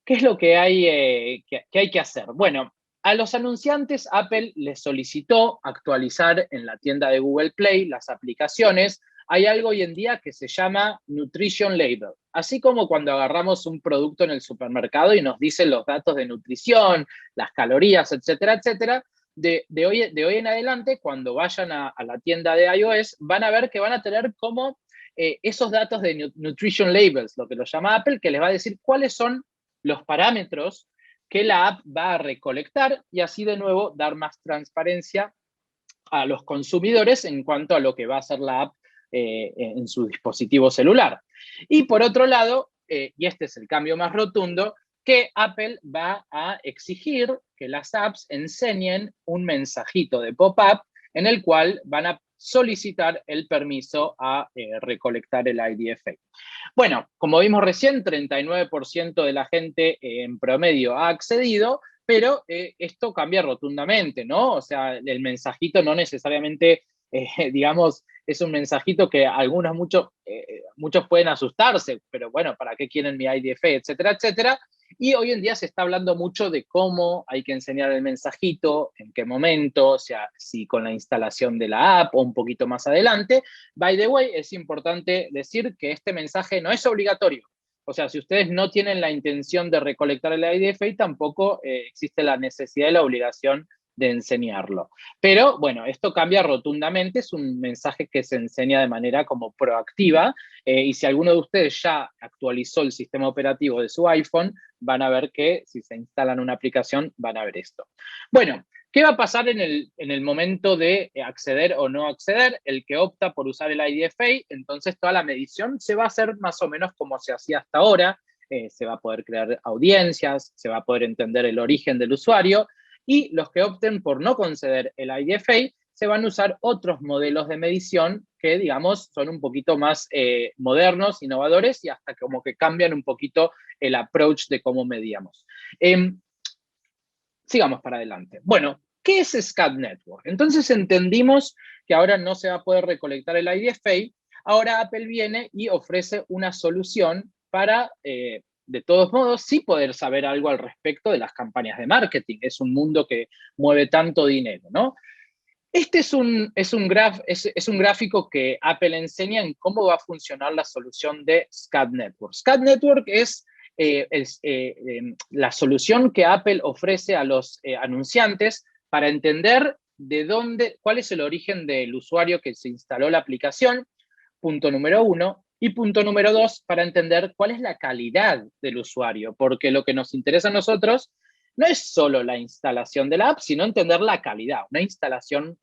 ¿Qué es lo que hay que hacer? Bueno, a los anunciantes, Apple les solicitó actualizar en la tienda de Google Play las aplicaciones. Hay algo hoy en día que se llama Nutrition Label. Así como cuando agarramos un producto en el supermercado y nos dicen los datos de nutrición, las calorías, etcétera, etcétera, de hoy en adelante, cuando vayan a la tienda de iOS, van a ver que van a tener como esos datos de Nutrition Labels, lo que lo llama Apple, que les va a decir cuáles son los parámetros que la app va a recolectar, y así de nuevo dar más transparencia a los consumidores en cuanto a lo que va a hacer la app en su dispositivo celular. Y por otro lado, y este es el cambio más rotundo, que Apple va a exigir que las apps enseñen un mensajito de pop-up en el cual van a solicitar el permiso a recolectar el IDFA. Bueno, como vimos recién, 39% de la gente en promedio ha accedido, pero esto cambia rotundamente, ¿no? O sea, el mensajito no necesariamente, digamos, es un mensajito que muchos pueden asustarse, pero bueno, ¿para qué quieren mi IDFA? Etcétera, etcétera. Y hoy en día se está hablando mucho de cómo hay que enseñar el mensajito, en qué momento, o sea, si con la instalación de la app o un poquito más adelante. By the way, es importante decir que este mensaje no es obligatorio. O sea, si ustedes no tienen la intención de recolectar el IDFA, tampoco existe la necesidad y la obligación de enseñarlo. Pero bueno, esto cambia rotundamente, es un mensaje que se enseña de manera como proactiva, y si alguno de ustedes ya actualizó el sistema operativo de su iPhone, van a ver que si se instalan una aplicación, van a ver esto. Bueno, ¿qué va a pasar en el momento de acceder o no acceder? El que opta por usar el IDFA, entonces toda la medición se va a hacer más o menos como se hacía hasta ahora, se va a poder crear audiencias, se va a poder entender el origen del usuario, y los que opten por no conceder el IDFA, se van a usar otros modelos de medición que, digamos, son un poquito más modernos, innovadores, y hasta como que cambian un poquito el approach de cómo medíamos. Sigamos para adelante. Bueno, ¿qué es SCAD Network? Entonces entendimos que ahora no se va a poder recolectar el IDFA, ahora Apple viene y ofrece una solución para, de todos modos, sí poder saber algo al respecto de las campañas de marketing. Es un mundo que mueve tanto dinero, ¿no? Este es un gráfico que Apple enseña en cómo va a funcionar la solución de SCAD Network. SCAD Network es la solución que Apple ofrece a los anunciantes para entender cuál es el origen del usuario que se instaló la aplicación, punto número 1, y punto número 2, para entender cuál es la calidad del usuario, porque lo que nos interesa a nosotros no es solo la instalación de la app, sino entender la calidad. Una instalación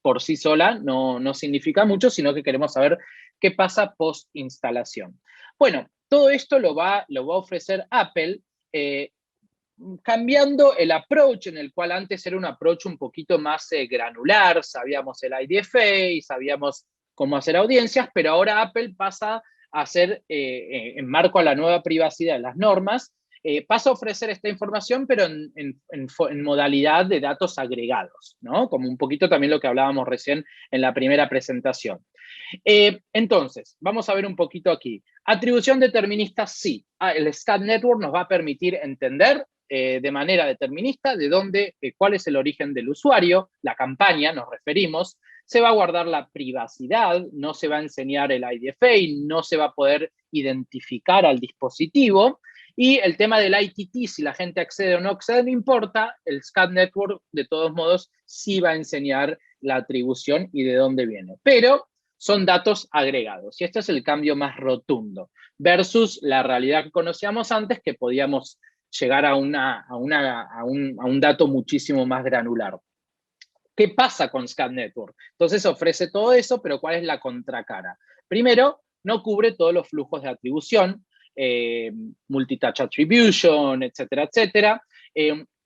por sí sola no significa mucho, sino que queremos saber qué pasa post-instalación. Bueno, todo esto lo va a ofrecer Apple, cambiando el approach, en el cual antes era un approach un poquito más granular, sabíamos el IDFA, sabíamos cómo hacer audiencias, pero ahora Apple pasa a hacer, en marco a la nueva privacidad de las normas, pasa a ofrecer esta información, pero en modalidad de datos agregados, ¿no? Como un poquito también lo que hablábamos recién en la primera presentación. Entonces, vamos a ver un poquito aquí. Atribución determinista, sí. El SCAD Network nos va a permitir entender de manera determinista de dónde, cuál es el origen del usuario, la campaña, nos referimos. Se va a guardar la privacidad, no se va a enseñar el IDFA, no se va a poder identificar al dispositivo. Y el tema del ITT, si la gente accede o no accede, no importa, el SCAD Network, de todos modos, sí va a enseñar la atribución y de dónde viene. Pero son datos agregados, y este es el cambio más rotundo, versus la realidad que conocíamos antes, que podíamos llegar a un dato muchísimo más granular. ¿Qué pasa con SCAD Network? Entonces ofrece todo eso, pero ¿cuál es la contracara? Primero, no cubre todos los flujos de atribución, multitouch attribution, etcétera, etcétera.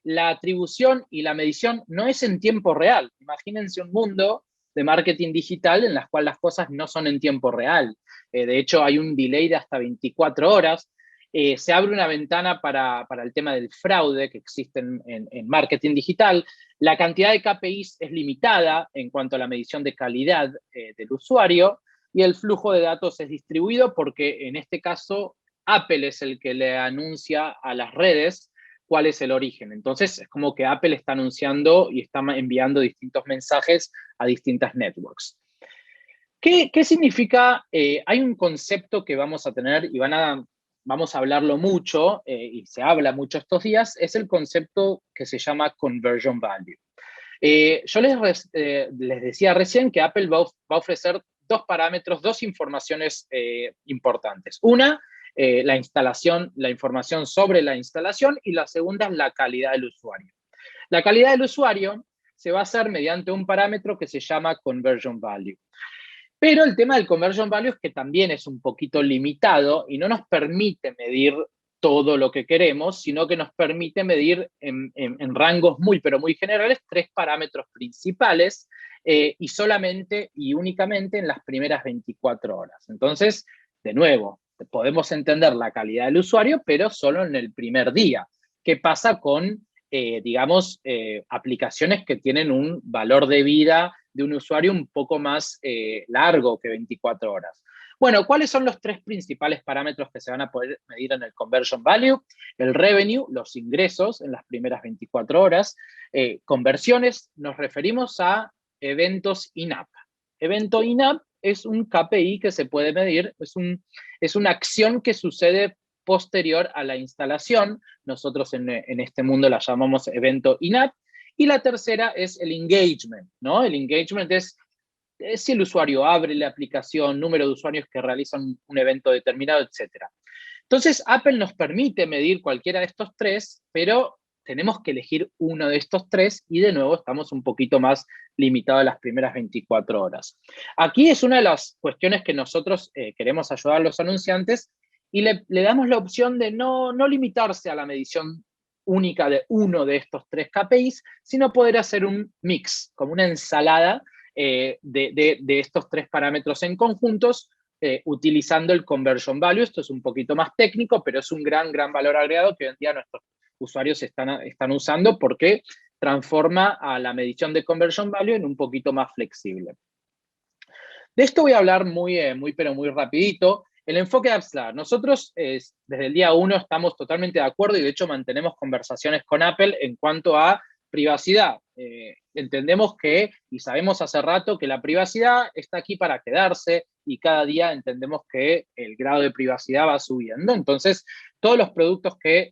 La atribución y la medición no es en tiempo real. Imagínense un mundo de marketing digital en las cuales las cosas no son en tiempo real. De hecho, hay un delay de hasta 24 horas. Se abre una ventana para el tema del fraude que existe en marketing digital. La cantidad de KPIs es limitada en cuanto a la medición de calidad del usuario, y el flujo de datos es distribuido porque en este caso Apple es el que le anuncia a las redes cuál es el origen. Entonces es como que Apple está anunciando y está enviando distintos mensajes a distintas networks. ¿Qué significa? Hay un concepto que vamos a tener y vamos a hablarlo mucho, y se habla mucho estos días, es el concepto que se llama Conversion Value. Yo les decía recién que Apple va a ofrecer dos parámetros, dos informaciones importantes. Una, la información sobre la instalación, y la segunda es la calidad del usuario. La calidad del usuario se va a hacer mediante un parámetro que se llama Conversion Value. Pero el tema del Conversion Value es que también es un poquito limitado y no nos permite medir todo lo que queremos, sino que nos permite medir en rangos muy, pero muy generales, 3 parámetros principales, y solamente y únicamente en las primeras 24 horas. Entonces, de nuevo, podemos entender la calidad del usuario, pero solo en el primer día. ¿Qué pasa con, digamos, aplicaciones que tienen un valor de vida de un usuario un poco más largo que 24 horas? Bueno, ¿cuáles son los 3 principales parámetros que se van a poder medir en el Conversion Value? El revenue, los ingresos en las primeras 24 horas. Conversiones, nos referimos a eventos in-app. Evento in-app es un KPI que se puede medir, es una acción que sucede posterior a la instalación. Nosotros en este mundo la llamamos evento in-app. Y la tercera es el engagement, ¿no? El engagement es si el usuario abre la aplicación, número de usuarios que realizan un evento determinado, etc. Entonces, Apple nos permite medir cualquiera de estos tres, pero tenemos que elegir uno de estos tres y de nuevo estamos un poquito más limitados a las primeras 24 horas. Aquí es una de las cuestiones que nosotros queremos ayudar a los anunciantes y le damos la opción de no limitarse a la medición única de uno de estos tres KPIs, sino poder hacer un mix, como una ensalada de estos tres parámetros en conjuntos, utilizando el conversion value. Esto es un poquito más técnico, pero es un gran valor agregado que hoy en día nuestros usuarios están usando porque transforma a la medición de conversion value en un poquito más flexible. De esto voy a hablar muy rapidito. El enfoque de AppsLab. Nosotros desde el día 1 estamos totalmente de acuerdo y de hecho mantenemos conversaciones con Apple en cuanto a privacidad. Entendemos que, y sabemos hace rato, que la privacidad está aquí para quedarse y cada día entendemos que el grado de privacidad va subiendo. Entonces, todos los productos que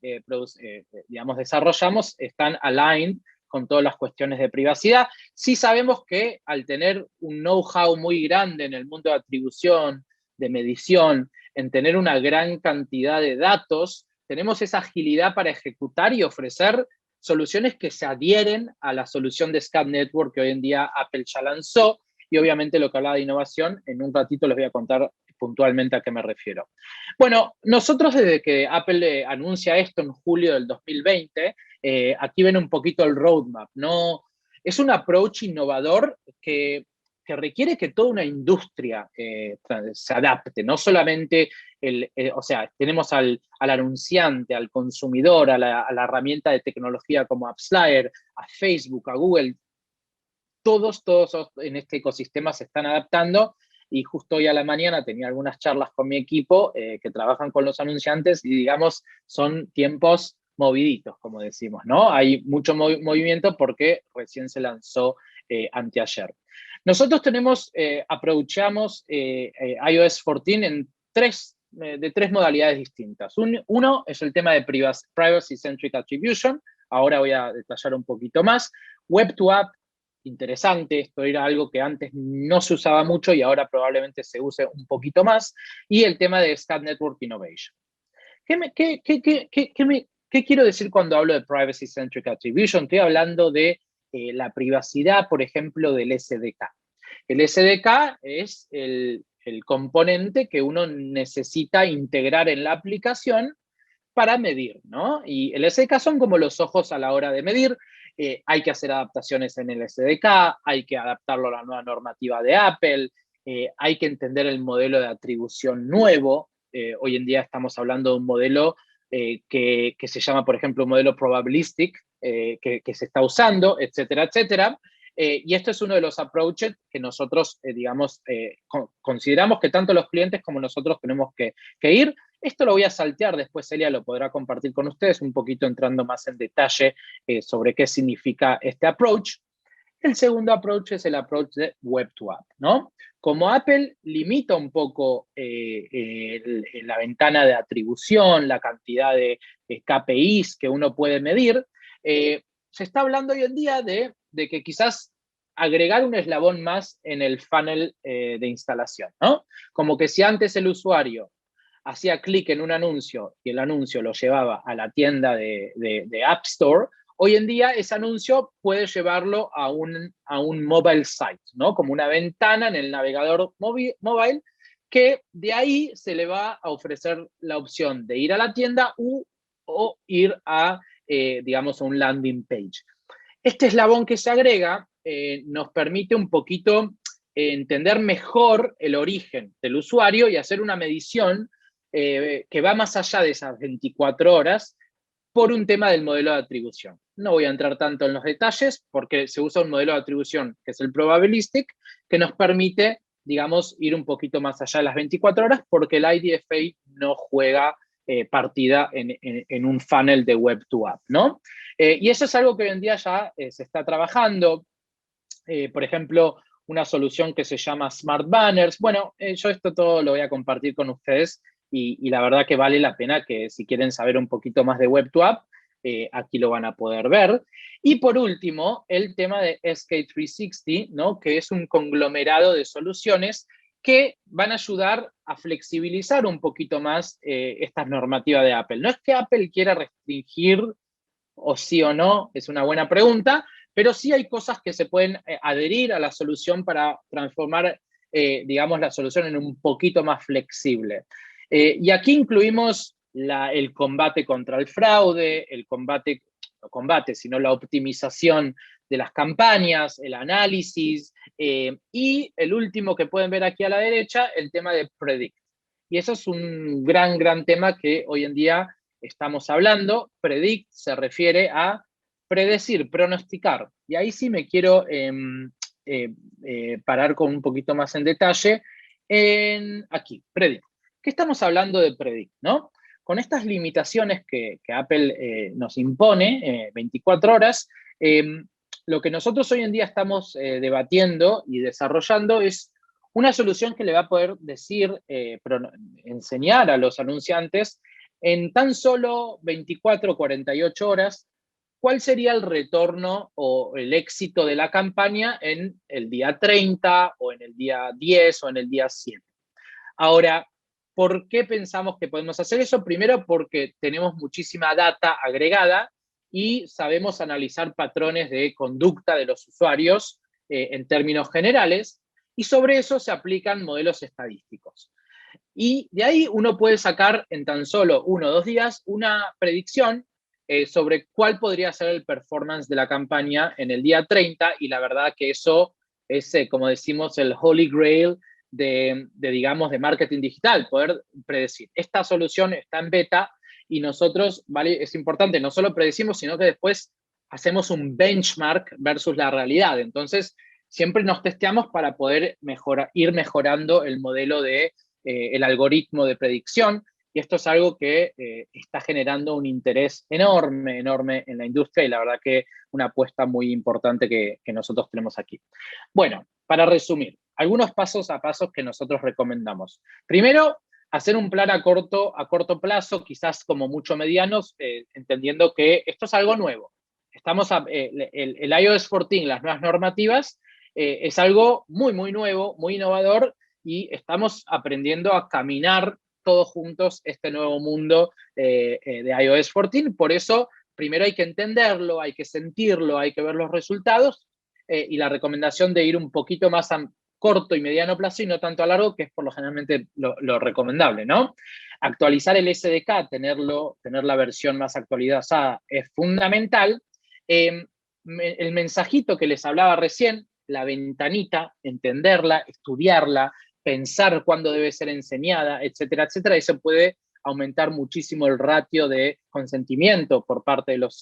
digamos, desarrollamos están aligned con todas las cuestiones de privacidad. Sí sabemos que al tener un know-how muy grande en el mundo de atribución, de medición, en tener una gran cantidad de datos, tenemos esa agilidad para ejecutar y ofrecer soluciones que se adhieren a la solución de SCAD Network que hoy en día Apple ya lanzó, y obviamente lo que hablaba de innovación, en un ratito les voy a contar puntualmente a qué me refiero. Bueno, nosotros desde que Apple anuncia esto en julio del 2020, aquí ven un poquito el roadmap, ¿no? Es un approach innovador que requiere que toda una industria se adapte, no solamente, o sea, tenemos al anunciante, al consumidor, a la herramienta de tecnología como AppsFlyer, a Facebook, a Google, todos en este ecosistema se están adaptando, y justo hoy a la mañana tenía algunas charlas con mi equipo que trabajan con los anunciantes y digamos, son tiempos moviditos, como decimos, ¿no? Hay mucho movimiento porque recién se lanzó anteayer. Nosotros aprovechamos iOS 14 de tres modalidades distintas. Uno es el tema de Privacy-Centric Attribution, ahora voy a detallar un poquito más. Web to App, interesante, esto era algo que antes no se usaba mucho y ahora probablemente se use un poquito más. Y el tema de SCAD Network Innovation. ¿Qué quiero decir cuando hablo de Privacy-Centric Attribution? Estoy hablando de la privacidad, por ejemplo, del SDK. El SDK es el componente que uno necesita integrar en la aplicación para medir, ¿no? Y el SDK son como los ojos a la hora de medir. Hay que hacer adaptaciones en el SDK, hay que adaptarlo a la nueva normativa de Apple, hay que entender el modelo de atribución nuevo. Hoy en día estamos hablando de un modelo que se llama, por ejemplo, un modelo probabilistic, que se está usando, etcétera, etcétera. Y esto es uno de los approaches que nosotros, digamos, consideramos que tanto los clientes como nosotros tenemos que ir. Esto lo voy a saltear, después Celia lo podrá compartir con ustedes, un poquito entrando más en detalle sobre qué significa este approach. El segundo approach es el approach de Web to App, ¿no? Como Apple limita un poco la ventana de atribución, la cantidad de KPIs que uno puede medir, se está hablando hoy en día de que quizás agregar un eslabón más en el funnel de instalación, ¿no? Como que si antes el usuario hacía clic en un anuncio y el anuncio lo llevaba a la tienda de App Store, hoy en día ese anuncio puede llevarlo a un mobile site, ¿no? Como una ventana en el navegador mobile, que de ahí se le va a ofrecer la opción de ir a la tienda o ir a, digamos, a un landing page. Este eslabón que se agrega nos permite un poquito entender mejor el origen del usuario y hacer una medición que va más allá de esas 24 horas por un tema del modelo de atribución. No voy a entrar tanto en los detalles porque se usa un modelo de atribución que es el probabilistic, que nos permite, digamos, ir un poquito más allá de las 24 horas porque el IDFA no juega partida en un funnel de Web to App, ¿no? Y eso es algo que hoy en día ya se está trabajando. Por ejemplo, una solución que se llama Smart Banners. Bueno, yo esto todo lo voy a compartir con ustedes y la verdad que vale la pena que si quieren saber un poquito más de Web to App, aquí lo van a poder ver. Y por último, el tema de SK360, ¿no? Que es un conglomerado de soluciones que van a ayudar a flexibilizar un poquito más esta normativa de Apple. No es que Apple quiera restringir o sí o no, es una buena pregunta, pero sí hay cosas que se pueden adherir a la solución para transformar, digamos, la solución en un poquito más flexible. Y aquí incluimos el combate contra el fraude, no combate, sino la optimización de las campañas, el análisis, y el último que pueden ver aquí a la derecha, el tema de Predict. Y eso es un gran tema que hoy en día estamos hablando. Predict se refiere a predecir, pronosticar. Y ahí sí me quiero parar con un poquito más en detalle aquí, Predict. ¿Qué estamos hablando de Predict, no? Con estas limitaciones que Apple nos impone, 24 horas, lo que nosotros hoy en día estamos debatiendo y desarrollando es una solución que le va a poder decir, enseñar a los anunciantes en tan solo 24 o 48 horas cuál sería el retorno o el éxito de la campaña en el día 30 o en el día 10 o en el día 7. Ahora, ¿por qué pensamos que podemos hacer eso? Primero, porque tenemos muchísima data agregada y sabemos analizar patrones de conducta de los usuarios en términos generales, y sobre eso se aplican modelos estadísticos. Y de ahí uno puede sacar en tan solo 1 o 2 días una predicción sobre cuál podría ser el performance de la campaña en el día 30, y la verdad que eso es, como decimos, el holy grail digamos, de marketing digital, poder predecir. Esta solución está en beta y nosotros, ¿vale? Es importante, no solo predecimos, sino que después hacemos un benchmark versus la realidad. Entonces, siempre nos testeamos para poder ir mejorando el modelo el algoritmo de predicción, y esto es algo que está generando un interés enorme en la industria, y la verdad que una apuesta muy importante que nosotros tenemos aquí. Bueno, para resumir, algunos pasos a pasos que nosotros recomendamos. Primero, hacer un plan a corto plazo, quizás como mucho medianos, entendiendo que esto es algo nuevo. El iOS 14, las nuevas normativas, es algo muy nuevo, muy innovador, y estamos aprendiendo a caminar todos juntos este nuevo mundo de iOS 14. Por eso, primero hay que entenderlo, hay que sentirlo, hay que ver los resultados, y la recomendación de ir un poquito más a corto y mediano plazo y no tanto a largo, que es por lo generalmente lo recomendable, ¿no? Actualizar el SDK, tener la versión más actualizada es fundamental. El mensajito que les hablaba recién, la ventanita, entenderla, estudiarla, pensar cuándo debe ser enseñada, etcétera, etcétera. Eso puede aumentar muchísimo el ratio de consentimiento por parte de los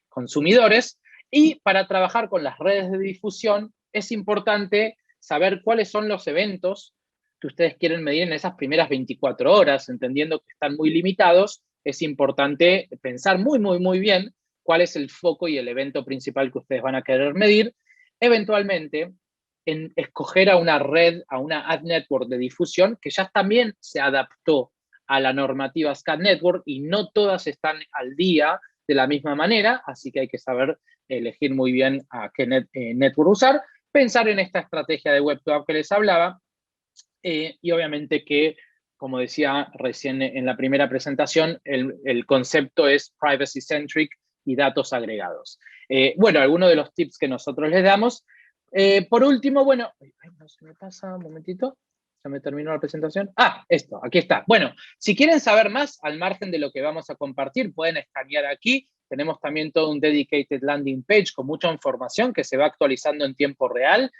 consumidores. Y para trabajar con las redes de difusión es importante saber cuáles son los eventos que ustedes quieren medir en esas primeras 24 horas, entendiendo que están muy limitados. Es importante pensar muy bien cuál es el foco y el evento principal que ustedes van a querer medir. Eventualmente, en escoger a una red, a una ad network de difusión que ya también se adaptó a la normativa SKAD Network, y no todas están al día de la misma manera, así que hay que saber elegir muy bien a qué network usar, pensar en esta estrategia de web to app que les hablaba, y obviamente que, como decía recién en la primera presentación, el concepto es privacy centric y datos agregados. Bueno, algunos de los tips que nosotros les damos. Por último, bueno, no se me pasa, un momentito, ya me terminó la presentación. Esto, aquí está. Bueno, si quieren saber más, al margen de lo que vamos a compartir, pueden escanear aquí. Tenemos también todo un dedicated landing page con mucha información que se va actualizando en tiempo real.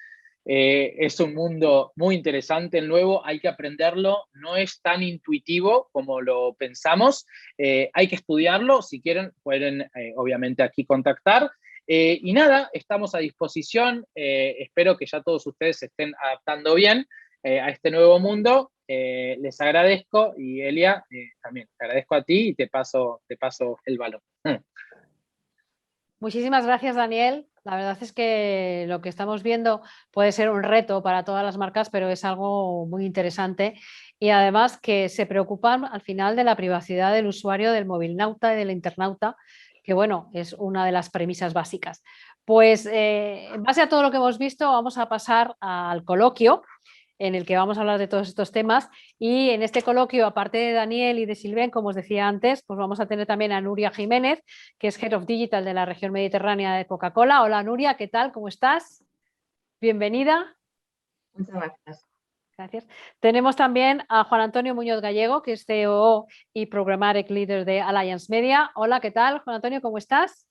Es un mundo muy interesante, el nuevo, hay que aprenderlo, no es tan intuitivo como lo pensamos, hay que estudiarlo. Si quieren, pueden obviamente aquí contactar. Y nada, estamos a disposición. Espero que ya todos ustedes se estén adaptando bien a este nuevo mundo. Les agradezco, y Elia, también te agradezco a ti y te paso el balón. Muchísimas gracias, Daniel. La verdad es que lo que estamos viendo puede ser un reto para todas las marcas, pero es algo muy interesante, y además que se preocupan al final de la privacidad del usuario, del movilnauta y del internauta, que bueno, es una de las premisas básicas. Pues en base a todo lo que hemos visto, vamos a pasar al coloquio en el que vamos a hablar de todos estos temas, y en este coloquio, aparte de Daniel y de Silven, como os decía antes, pues vamos a tener también a Nuria Jiménez, que es Head of Digital de la región mediterránea de Coca-Cola. Hola Nuria, ¿qué tal? ¿Cómo estás? Bienvenida. Muchas gracias. Gracias. Tenemos también a Juan Antonio Muñoz Gallego, que es COO y Programmatic Leader de Alliance Media. Hola, ¿qué tal? Juan Antonio, ¿cómo estás?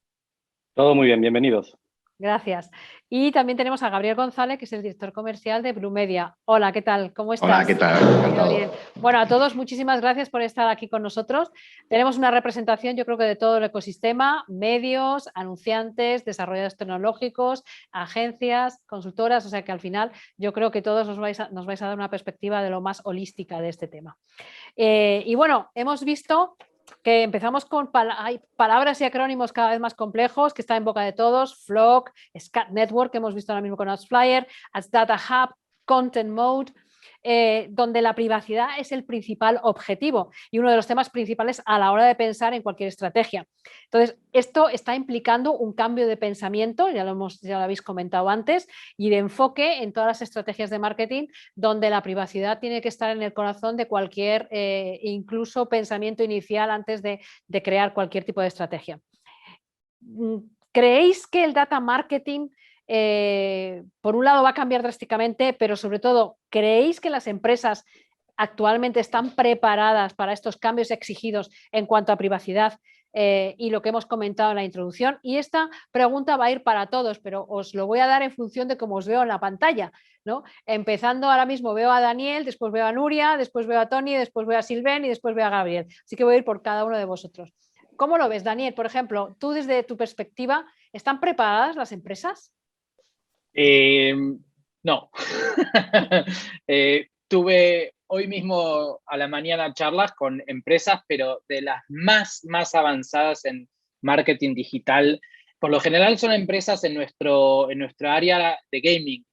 Todo muy bien, bienvenidos. Gracias. Y también tenemos a Gabriel González, que es el director comercial de Blue Media. Hola, ¿qué tal? ¿Cómo estás? Hola, ¿qué tal? Encantado. Gabriel. Bueno, a todos muchísimas gracias por estar aquí con nosotros. Tenemos una representación, yo creo que de todo el ecosistema, medios, anunciantes, desarrolladores tecnológicos, agencias, consultoras, o sea que al final yo creo que todos nos vais a dar una perspectiva de lo más holística de este tema. Y bueno, hemos visto que empezamos con hay palabras y acrónimos cada vez más complejos que están en boca de todos: Flock, Scat Network, que hemos visto ahora mismo con AdsFlyer, Ads Data Hub, Content Mode, donde la privacidad es el principal objetivo y uno de los temas principales a la hora de pensar en cualquier estrategia. Entonces, esto está implicando un cambio de pensamiento, ya lo habéis comentado antes, y de enfoque en todas las estrategias de marketing, donde la privacidad tiene que estar en el corazón de cualquier, incluso pensamiento inicial antes de crear cualquier tipo de estrategia. ¿Creéis que el data marketing por un lado va a cambiar drásticamente, pero sobre todo, creéis que las empresas actualmente están preparadas para estos cambios exigidos en cuanto a privacidad y lo que hemos comentado en la introducción? Y esta pregunta va a ir para todos, pero os lo voy a dar en función de cómo os veo en la pantalla, ¿no? Empezando ahora mismo veo a Daniel, después veo a Nuria, después veo a Tony, después veo a Silven y después veo a Gabriel. Así que voy a ir por cada uno de vosotros. ¿Cómo lo ves, Daniel? Por ejemplo, tú desde tu perspectiva, ¿están preparadas las empresas? No. Tuve hoy mismo a la mañana charlas con empresas, pero de las más avanzadas en marketing digital. Por lo general son empresas en nuestra área de gaming.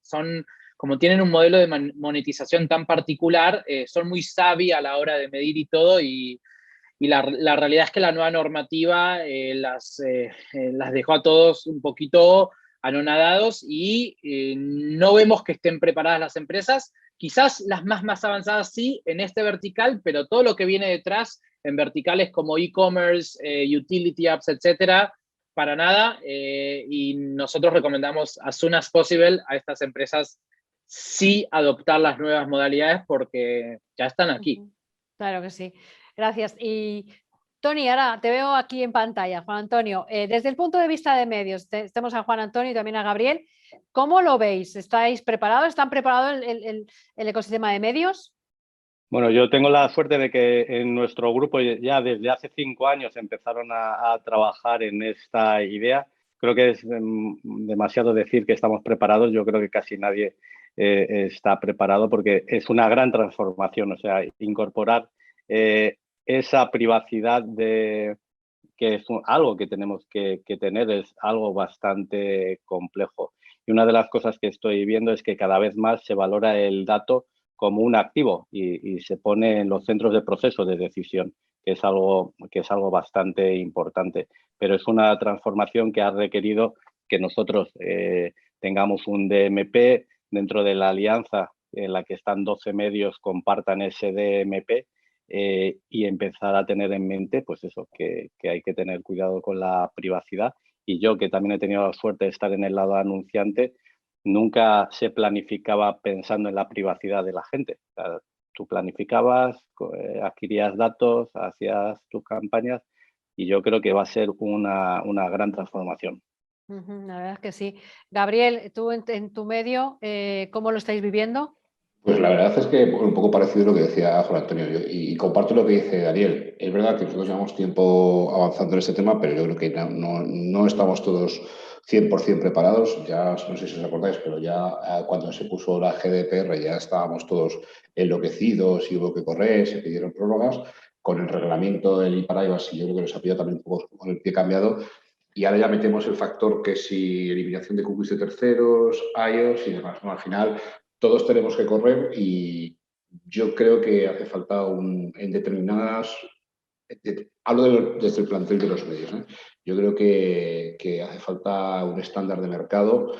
Como tienen un modelo de monetización tan particular, son muy savvy a la hora de medir y todo, y la realidad es que la nueva normativa las dejó a todos un poquito anonadados y no vemos que estén preparadas las empresas. Quizás las más avanzadas sí en este vertical, pero todo lo que viene detrás en verticales como e-commerce, utility apps, etcétera, para nada. Y nosotros recomendamos as soon as possible a estas empresas sí adoptar las nuevas modalidades porque ya están aquí. Claro que sí. Gracias. Y Tony, ahora te veo aquí en pantalla, Juan Antonio. Desde el punto de vista de medios, tenemos a Juan Antonio y también a Gabriel. ¿Cómo lo veis? ¿Estáis preparados? ¿Están preparados el ecosistema de medios? Bueno, yo tengo la suerte de que en nuestro grupo ya desde hace 5 años empezaron a trabajar en esta idea. Creo que es demasiado decir que estamos preparados. Yo creo que casi nadie está preparado porque es una gran transformación. O sea, incorporar esa privacidad que es algo que tenemos que tener, es algo bastante complejo. Y una de las cosas que estoy viendo es que cada vez más se valora el dato como un activo y se pone en los centros de proceso de decisión, que es algo bastante importante. Pero es una transformación que ha requerido que nosotros tengamos un DMP dentro de la alianza en la que están 12 medios, compartan ese DMP y empezar a tener en mente, pues eso, que hay que tener cuidado con la privacidad. Y yo, que también he tenido la suerte de estar en el lado anunciante, nunca se planificaba pensando en la privacidad de la gente. O sea, tú planificabas, adquirías datos, hacías tus campañas y yo creo que va a ser una gran transformación. La verdad es que sí. Gabriel, tú en tu medio, ¿cómo lo estáis viviendo? Pues la verdad es que un poco parecido a lo que decía Juan Antonio y comparto lo que dice Daniel. Es verdad que nosotros llevamos tiempo avanzando en este tema, pero yo creo que no estamos todos 100% preparados. Ya no sé si os acordáis, pero ya cuando se puso la GDPR ya estábamos todos enloquecidos y hubo que correr, se pidieron prórrogas. Con el reglamento del e-privacy yo creo que nos ha pillado también un poco con el pie cambiado. Y ahora ya metemos el factor que si eliminación de cookies de terceros, iOS y demás. ¿No? Al final todos tenemos que correr y yo creo que hace falta en determinadas Hablo desde el plantel de los medios, ¿eh? Yo creo que hace falta un estándar de mercado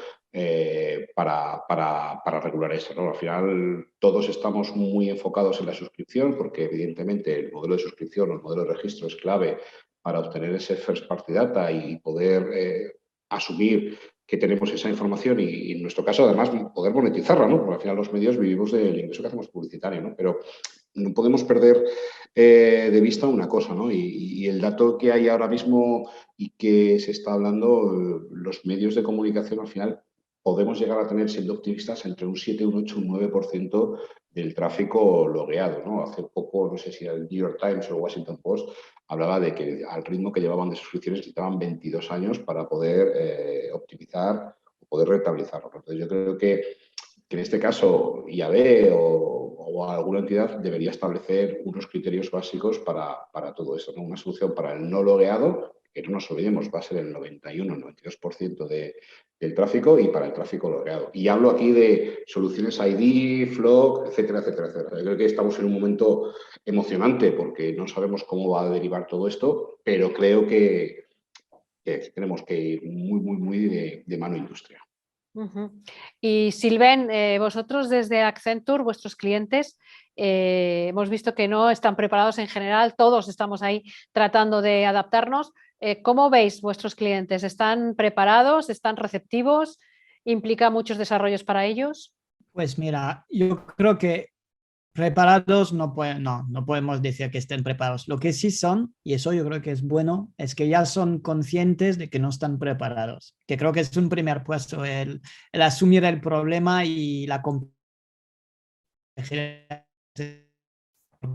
para regular eso, ¿no? Al final todos estamos muy enfocados en la suscripción porque evidentemente el modelo de suscripción o el modelo de registro es clave para obtener ese first party data y poder asumir que tenemos esa información y en nuestro caso además poder monetizarla, ¿no? Porque al final los medios vivimos del ingreso que hacemos publicitario, ¿no? Pero no podemos perder de vista una cosa, ¿no? Y el dato que hay ahora mismo y que se está hablando, los medios de comunicación al final podemos llegar a tener, siendo optimistas, entre un 7, un 8, un 9% del tráfico logueado, ¿no? Hace poco, no sé si el New York Times o el Washington Post hablaba de que al ritmo que llevaban de suscripciones necesitaban 22 años para poder optimizar o poder rentabilizarlo. Entonces yo creo que en este caso IAB o alguna entidad debería establecer unos criterios básicos para todo esto, ¿no? Una solución para el no logueado, que no nos olvidemos, va a ser el 91 o 92% del tráfico, y para el tráfico logueado. Y hablo aquí de soluciones ID, Flock, etcétera, etcétera, etcétera. Yo creo que estamos en un momento emocionante porque no sabemos cómo va a derivar todo esto, pero creo que tenemos que ir muy de mano industria. Y Sylvain, vosotros desde Accenture, vuestros clientes, hemos visto que no están preparados en general, todos estamos ahí tratando de adaptarnos. ¿Cómo veis vuestros clientes? ¿Están preparados? ¿Están receptivos? ¿Implica muchos desarrollos para ellos? Pues mira, yo creo que preparados no podemos decir que estén preparados. Lo que sí son, y eso yo creo que es bueno, es que ya son conscientes de que no están preparados. Que creo que es un primer paso, el asumir el problema y la complejidad.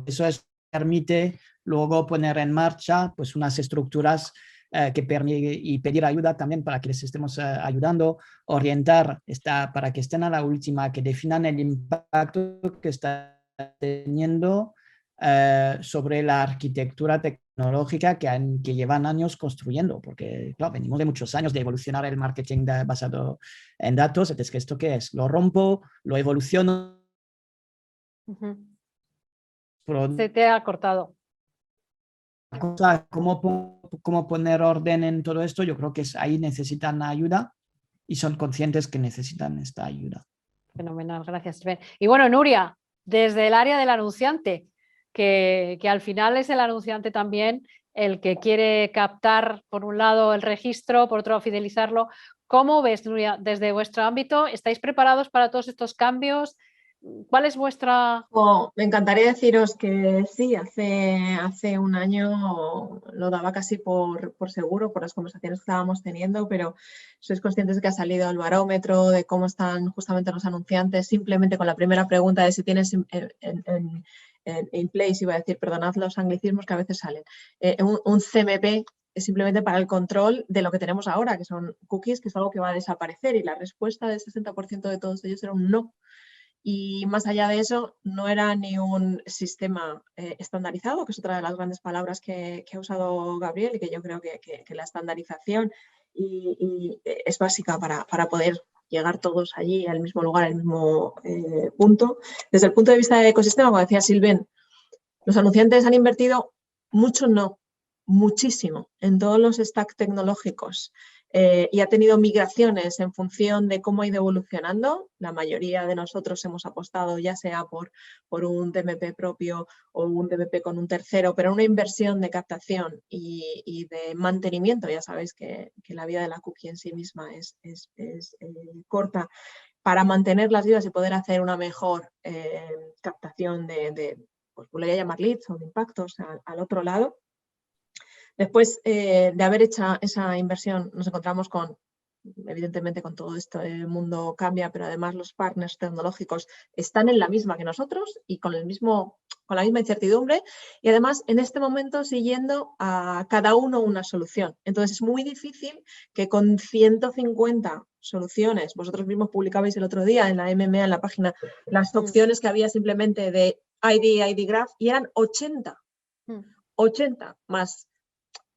Eso permite luego poner en marcha pues unas estructuras que permiten y pedir ayuda también para que les estemos ayudando, orientar para que estén a la última, que definan el impacto que está teniendo sobre la arquitectura tecnológica que llevan años construyendo, porque claro, venimos de muchos años de evolucionar el marketing basado en datos. Entonces, ¿esto qué es? Lo rompo, lo evoluciono. Se te ha cortado. ¿Cómo poner orden en todo esto? Yo creo que ahí necesitan ayuda y son conscientes que necesitan esta ayuda. Fenomenal, gracias, Sven. Y bueno, Nuria, desde el área del anunciante, que al final es el anunciante también el que quiere captar, por un lado, el registro, por otro, fidelizarlo. ¿Cómo ves, Nuria, desde vuestro ámbito? ¿Estáis preparados para todos estos cambios? ¿Cuál es vuestra...? Me encantaría deciros que sí, hace un año lo daba casi por seguro por las conversaciones que estábamos teniendo, pero sois conscientes de que ha salido el barómetro, de cómo están justamente los anunciantes, simplemente con la primera pregunta de si tienes in place, iba a decir, perdonad los anglicismos que a veces salen, un CMP es simplemente para el control de lo que tenemos ahora, que son cookies, que es algo que va a desaparecer, y la respuesta del 60% de todos ellos era un no. Y más allá de eso, no era ni un sistema estandarizado, que es otra de las grandes palabras que ha usado Gabriel, y que yo creo que la estandarización y es básica para poder llegar todos allí al mismo lugar, al mismo punto. Desde el punto de vista del ecosistema, como decía Sylvain, los anunciantes han invertido mucho, no, muchísimo en todos los stacks tecnológicos. Y ha tenido migraciones en función de cómo ha ido evolucionando. La mayoría de nosotros hemos apostado ya sea por un DMP propio o un DMP con un tercero, pero una inversión de captación y de mantenimiento. Ya sabéis que la vida de la cookie en sí misma es corta. Para mantener las vidas y poder hacer una mejor captación pues voy a llamar leads o de impactos al otro lado. Después de haber hecho esa inversión, nos encontramos evidentemente con todo esto, el mundo cambia, pero además los partners tecnológicos están en la misma que nosotros y con la misma incertidumbre, y además en este momento siguiendo a cada uno una solución. Entonces es muy difícil que con 150 soluciones, vosotros mismos publicabais el otro día en la MMA, en la página, las opciones que había simplemente de ID Graph, y eran 80 más.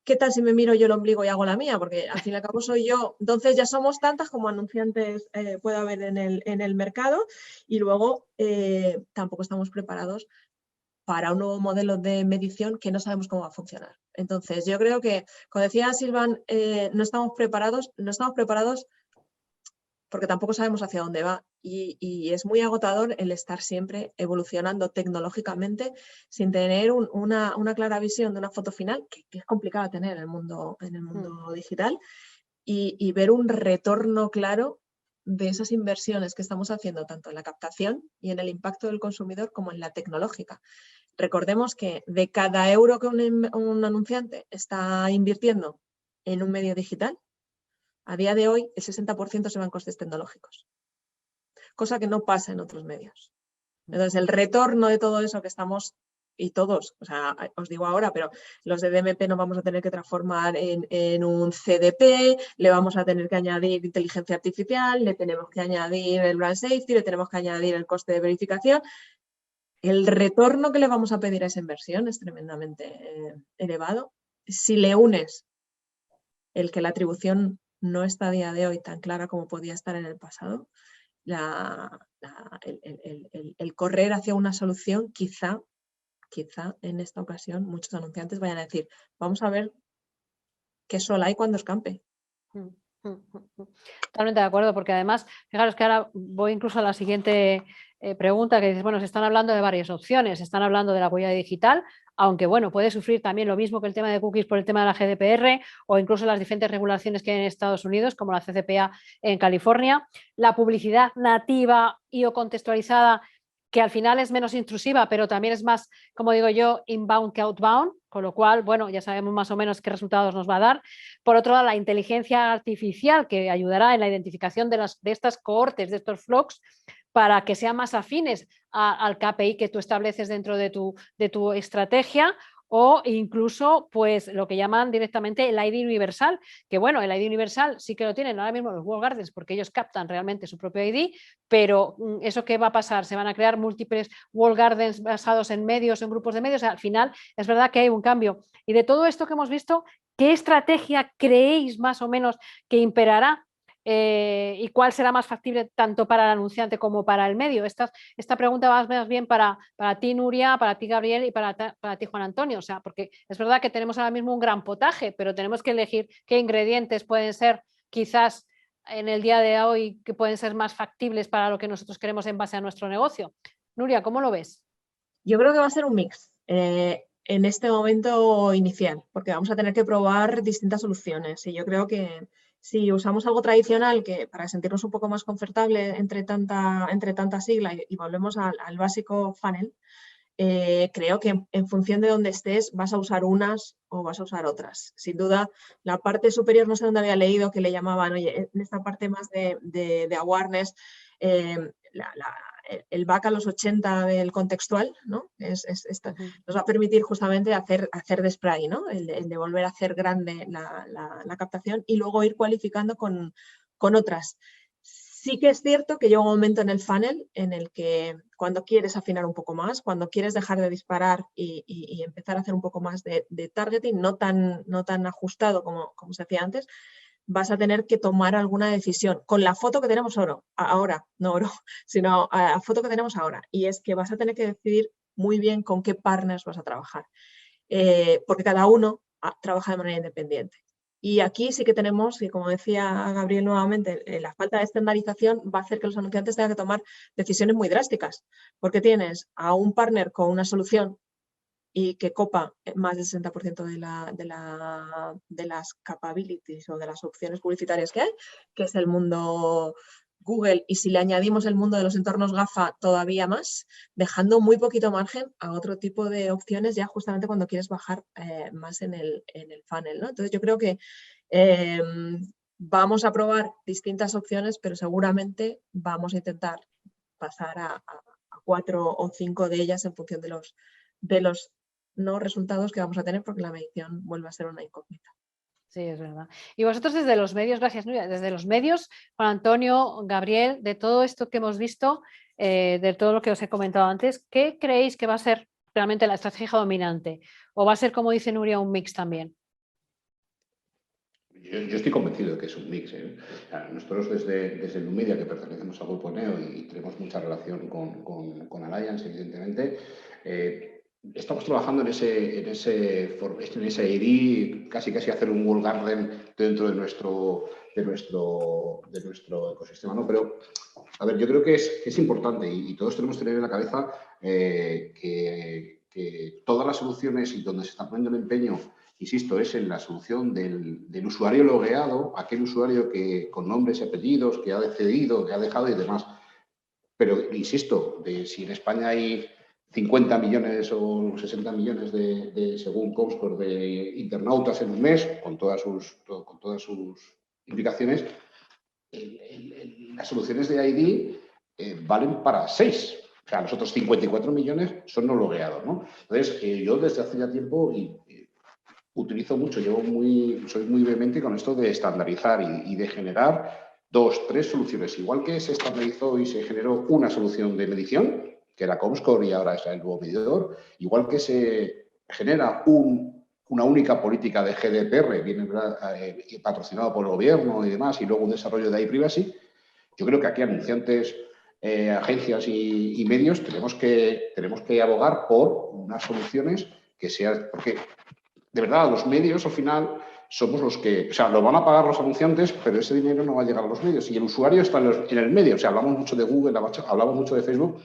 ¿Qué tal si me miro yo el ombligo y hago la mía? Porque al fin y al cabo soy yo. Entonces ya somos tantas como anunciantes puede haber en el mercado, y luego tampoco estamos preparados para un nuevo modelo de medición que no sabemos cómo va a funcionar. Entonces, yo creo que, como decía Silvan, no estamos preparados porque tampoco sabemos hacia dónde va y es muy agotador el estar siempre evolucionando tecnológicamente sin tener una clara visión de una foto final, que es complicada tener en el mundo digital, y ver un retorno claro de esas inversiones que estamos haciendo tanto en la captación y en el impacto del consumidor como en la tecnológica. Recordemos que de cada euro que un anunciante está invirtiendo en un medio digital, a día de hoy el 60% se va en costes tecnológicos, cosa que no pasa en otros medios. Entonces el retorno de todo eso que estamos, y todos, o sea, os digo ahora, pero los de DMP nos vamos a tener que transformar en un CDP, le vamos a tener que añadir inteligencia artificial, le tenemos que añadir el brand safety, le tenemos que añadir el coste de verificación. El retorno que le vamos a pedir a esa inversión es tremendamente elevado. Si le unes el que la atribución no está a día de hoy tan clara como podía estar en el pasado, el correr hacia una solución, quizá en esta ocasión muchos anunciantes vayan a decir, vamos a ver qué sol hay cuando escampe. Totalmente de acuerdo, porque además, fijaros que ahora voy incluso a la siguiente pregunta, que dices, bueno, se están hablando de varias opciones, se están hablando de la huella digital, aunque bueno, puede sufrir también lo mismo que el tema de cookies por el tema de la GDPR o incluso las diferentes regulaciones que hay en Estados Unidos, como la CCPA en California, la publicidad nativa y o contextualizada, que al final es menos intrusiva, pero también es más, como digo yo, inbound que outbound, con lo cual, bueno, ya sabemos más o menos qué resultados nos va a dar. Por otro lado, la inteligencia artificial, que ayudará en la identificación de estas cohortes, de estos flocks, para que sean más afines al KPI que tú estableces dentro de tu estrategia, o incluso pues lo que llaman directamente el ID universal, que bueno, el ID universal sí que lo tienen ahora mismo los walled gardens porque ellos captan realmente su propio ID, pero ¿eso qué va a pasar? Se van a crear múltiples walled gardens basados en medios, en grupos de medios, al final es verdad que hay un cambio. Y de todo esto que hemos visto, ¿qué estrategia creéis más o menos que imperará? ¿Y cuál será más factible tanto para el anunciante como para el medio? Esta pregunta va más bien para ti, Nuria, para ti, Gabriel, y para ti, Juan Antonio. O sea, porque es verdad que tenemos ahora mismo un gran potaje, pero tenemos que elegir qué ingredientes pueden ser quizás en el día de hoy que pueden ser más factibles para lo que nosotros queremos en base a nuestro negocio. Nuria, ¿cómo lo ves? Yo creo que va a ser un mix en este momento inicial, porque vamos a tener que probar distintas soluciones y yo creo que si usamos algo tradicional que para sentirnos un poco más confortable entre tanta sigla y volvemos al básico funnel, creo que en función de dónde estés vas a usar unas o vas a usar otras. Sin duda, la parte superior, no sé dónde había leído que le llamaban, oye, en esta parte más de awareness, el back a los 80 del contextual, ¿no? Nos va a permitir justamente hacer de spray, ¿no? El de volver a hacer grande la captación y luego ir cualificando con otras. Sí que es cierto que llega un momento en el funnel en el que cuando quieres afinar un poco más, cuando quieres dejar de disparar y empezar a hacer un poco más de targeting, no tan ajustado como se hacía antes, vas a tener que tomar alguna decisión con la foto que tenemos ahora, no oro, sino a la foto que tenemos ahora. Y es que vas a tener que decidir muy bien con qué partners vas a trabajar, porque cada uno trabaja de manera independiente. Y aquí sí que tenemos, y como decía Gabriel nuevamente, la falta de estandarización va a hacer que los anunciantes tengan que tomar decisiones muy drásticas, porque tienes a un partner con una solución y que copa más del 60% de las capabilities o de las opciones publicitarias que hay, que es el mundo Google, y si le añadimos el mundo de los entornos GAFA todavía más, dejando muy poquito margen a otro tipo de opciones ya justamente cuando quieres bajar más en el funnel, ¿no? Entonces yo creo que vamos a probar distintas opciones, pero seguramente vamos a intentar pasar a 4 o 5 de ellas en función de los no resultados que vamos a tener, porque la medición vuelve a ser una incógnita. Sí, es verdad. Y vosotros desde los medios, gracias Nuria, desde los medios, Juan Antonio, Gabriel, de todo esto que hemos visto, de todo lo que os he comentado antes, ¿qué creéis que va a ser realmente la estrategia dominante? ¿O va a ser, como dice Nuria, un mix también? Yo estoy convencido de que es un mix. Nosotros desde Lumedia, que pertenecemos al grupo Neo y tenemos mucha relación con Alliance, evidentemente, estamos trabajando en ese ID, casi hacer un wall garden dentro de nuestro ecosistema, ¿no? Pero, a ver, yo creo que es importante y todos tenemos que tener en la cabeza que todas las soluciones y donde se está poniendo el empeño, insisto, es en la solución del usuario logueado, aquel usuario que con nombres y apellidos, que ha decidido, que ha dejado y demás. Pero, insisto, si en España hay 50 millones o 60 millones según Comscore, de internautas en un mes, con todas sus implicaciones, las soluciones de ID valen para 6. O sea, los otros 54 millones son no logueados, ¿no? Entonces, yo desde hace ya tiempo utilizo mucho, soy muy vehemente con esto de estandarizar y de generar 2, 3 soluciones. Igual que se estandarizó y se generó una solución de medición, que era Comscore y ahora es el nuevo medidor, igual que se genera una única política de GDPR, patrocinado por el gobierno y demás, y luego un desarrollo de iPrivacy, yo creo que aquí anunciantes, agencias y medios tenemos que abogar por unas soluciones que sean, porque de verdad los medios al final somos los que, o sea, lo van a pagar los anunciantes, pero ese dinero no va a llegar a los medios y el usuario está en el medio. O sea, hablamos mucho de Google, hablamos mucho de Facebook,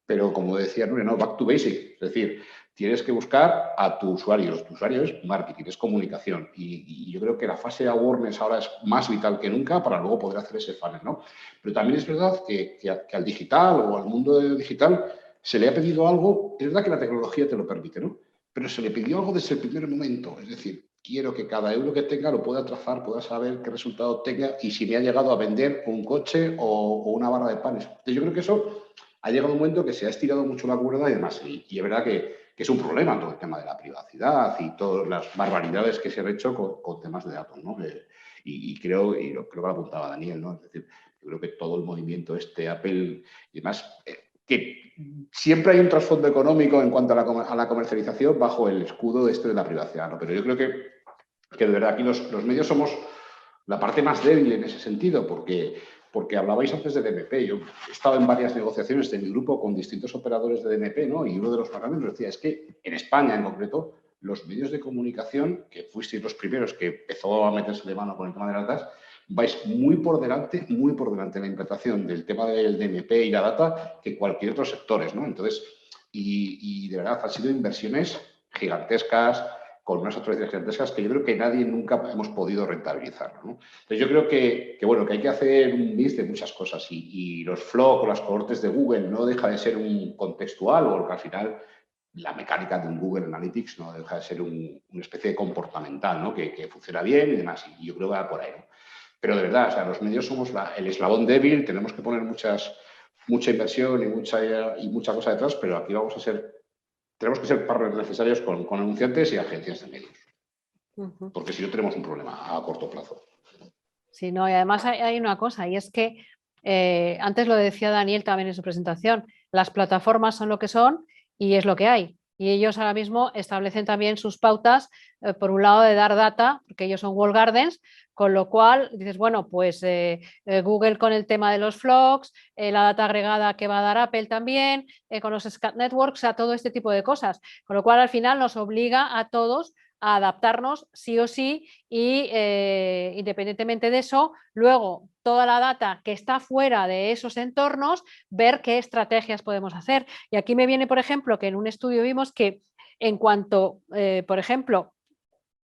pero como decía Nuria, no, back to basic, es decir, tienes que buscar a tu usuario. Tu usuario es marketing, es comunicación y yo creo que la fase de awareness ahora es más vital que nunca para luego poder hacer ese funnel, ¿no? Pero también es verdad que al digital o al mundo digital se le ha pedido algo, es verdad que la tecnología te lo permite, ¿no? Pero se le pidió algo desde el primer momento, es decir, quiero que cada euro que tenga lo pueda trazar, pueda saber qué resultado tenga y si me ha llegado a vender un coche o una barra de panes. Entonces yo creo que eso ha llegado un momento que se ha estirado mucho la cuerda y demás. Y es verdad que es un problema todo el tema de la privacidad y todas las barbaridades que se han hecho con temas de datos, ¿no? Y creo que lo apuntaba Daniel, ¿no? Es decir, yo creo que todo el movimiento Apple y demás, que siempre hay un trasfondo económico en cuanto a la comercialización bajo el escudo de la privacidad, ¿no? Pero yo creo que de verdad aquí los medios somos la parte más débil en ese sentido, porque hablabais antes de DMP. Yo he estado en varias negociaciones de mi grupo con distintos operadores de DMP, ¿no? Y uno de los más grandes nos decía, es que en España en concreto, los medios de comunicación, que fuisteis los primeros que empezó a meterse de mano con el tema de las datas, vais muy por delante en la implantación del tema del DMP y la data que cualquier otro sector, ¿no? Entonces, y de verdad han sido inversiones gigantescas, con unas autoridades gigantescas que yo creo que nadie nunca hemos podido rentabilizar, ¿no? Entonces yo creo que hay que hacer un mix de muchas cosas y los FLoC o las cohortes de Google no deja de ser un contextual, porque al final la mecánica de un Google Analytics no deja de ser una especie de comportamental, ¿no? Que funciona bien y demás, y yo creo que va por ahí, ¿no? Pero de verdad, o sea, los medios somos el eslabón débil, tenemos que poner mucha inversión y mucha cosa detrás, pero aquí tenemos que ser partners necesarios con anunciantes y agencias de medios. Porque si no tenemos un problema a corto plazo. Sí, no, y además hay una cosa, y es que antes lo decía Daniel también en su presentación, las plataformas son lo que son y es lo que hay. Y ellos ahora mismo establecen también sus pautas, por un lado de dar data, porque ellos son walled gardens, con lo cual dices, bueno, pues Google con el tema de los FLoCs, la data agregada que va a dar Apple también, con los Scat Networks, a todo este tipo de cosas. Con lo cual al final nos obliga a todos a adaptarnos sí o sí y independientemente de eso, luego toda la data que está fuera de esos entornos, ver qué estrategias podemos hacer. Y aquí me viene, por ejemplo, que en un estudio vimos que en cuanto, por ejemplo,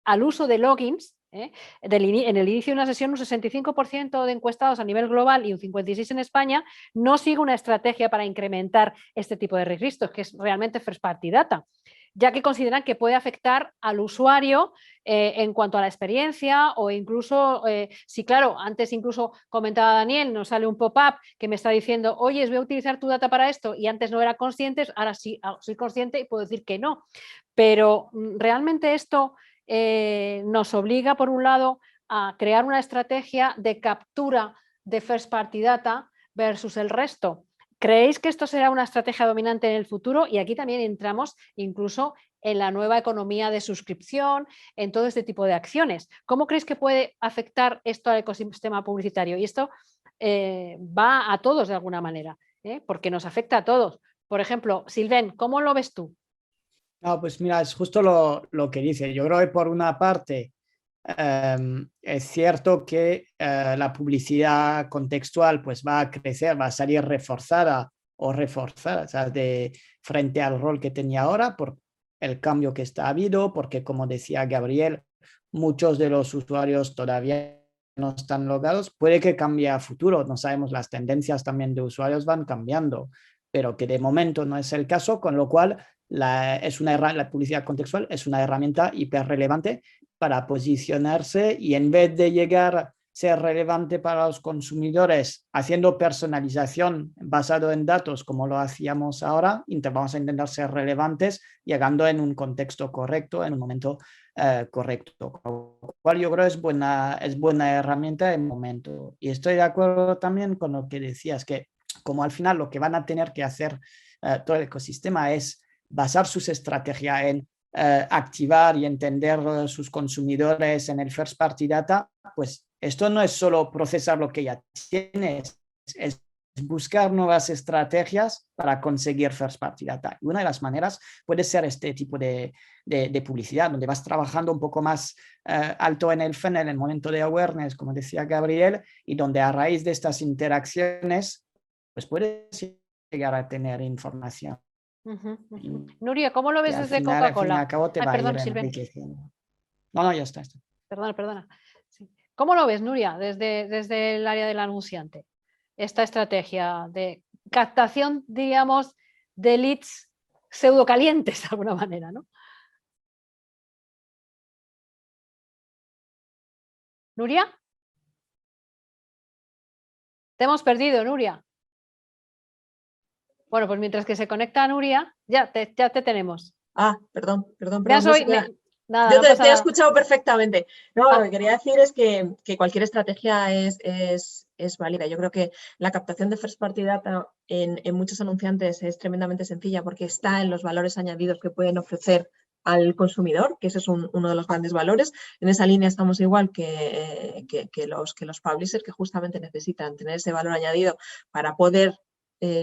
al uso de logins, en el inicio de una sesión un 65% de encuestados a nivel global y un 56% en España no sigue una estrategia para incrementar este tipo de registros, que es realmente first party data, ya que consideran que puede afectar al usuario en cuanto a la experiencia o incluso, si claro, antes incluso comentaba Daniel, nos sale un pop-up que me está diciendo, oye, voy a utilizar tu data para esto y antes no era consciente, ahora sí soy consciente y puedo decir que no. Pero realmente esto nos obliga, por un lado, a crear una estrategia de captura de first party data versus el resto. ¿Creéis que esto será una estrategia dominante en el futuro? Y aquí también entramos incluso en la nueva economía de suscripción, en todo este tipo de acciones. ¿Cómo creéis que puede afectar esto al ecosistema publicitario? Y esto va a todos de alguna manera, porque nos afecta a todos. Por ejemplo, Sylvain, ¿cómo lo ves tú? No, pues mira, es justo lo que dice. Yo creo que por una parte es cierto que la publicidad contextual pues va a crecer, va a salir reforzada o reforzada, o sea, frente al rol que tenía ahora por el cambio que está habido, porque como decía Gabriel, muchos de los usuarios todavía no están logados. Puede que cambie a futuro, no sabemos, las tendencias también de usuarios van cambiando, pero que de momento no es el caso, con lo cual la publicidad contextual es una herramienta hiper relevante para posicionarse y en vez de llegar a ser relevante para los consumidores haciendo personalización basado en datos como lo hacíamos ahora, vamos a intentar ser relevantes llegando en un contexto correcto, en un momento correcto. Con lo cual yo creo que es buena herramienta de momento. Y estoy de acuerdo también con lo que decías, que como al final lo que van a tener que hacer todo el ecosistema es basar sus estrategias en activar y entender sus consumidores en el first party data, pues esto no es solo procesar lo que ya tienes, es buscar nuevas estrategias para conseguir first party data. Y una de las maneras puede ser este tipo de publicidad, donde vas trabajando un poco más alto en el funnel, en el momento de awareness, como decía Gabriel, y donde a raíz de estas interacciones, pues puedes llegar a tener información. Nuria, ¿cómo lo ves Al desde final, al fin y Coca-Cola? al cabo, te va a ir enriqueciendo. No, ya está. Perdona. Sí. ¿Cómo lo ves, Nuria, desde el área del anunciante? Esta estrategia de captación, diríamos, de leads pseudocalientes de alguna manera, ¿no? ¿Nuria? Te hemos perdido, Nuria. Bueno, pues mientras que se conecta Nuria, ya te tenemos. Perdón. Nada, Yo no pasa te he nada. escuchado perfectamente. No, lo que quería decir es que cualquier estrategia es válida. Yo creo que la captación de first party data en muchos anunciantes es tremendamente sencilla porque está en los valores añadidos que pueden ofrecer al consumidor, que ese es uno de los grandes valores. En esa línea estamos igual que los publishers, que justamente necesitan tener ese valor añadido para poder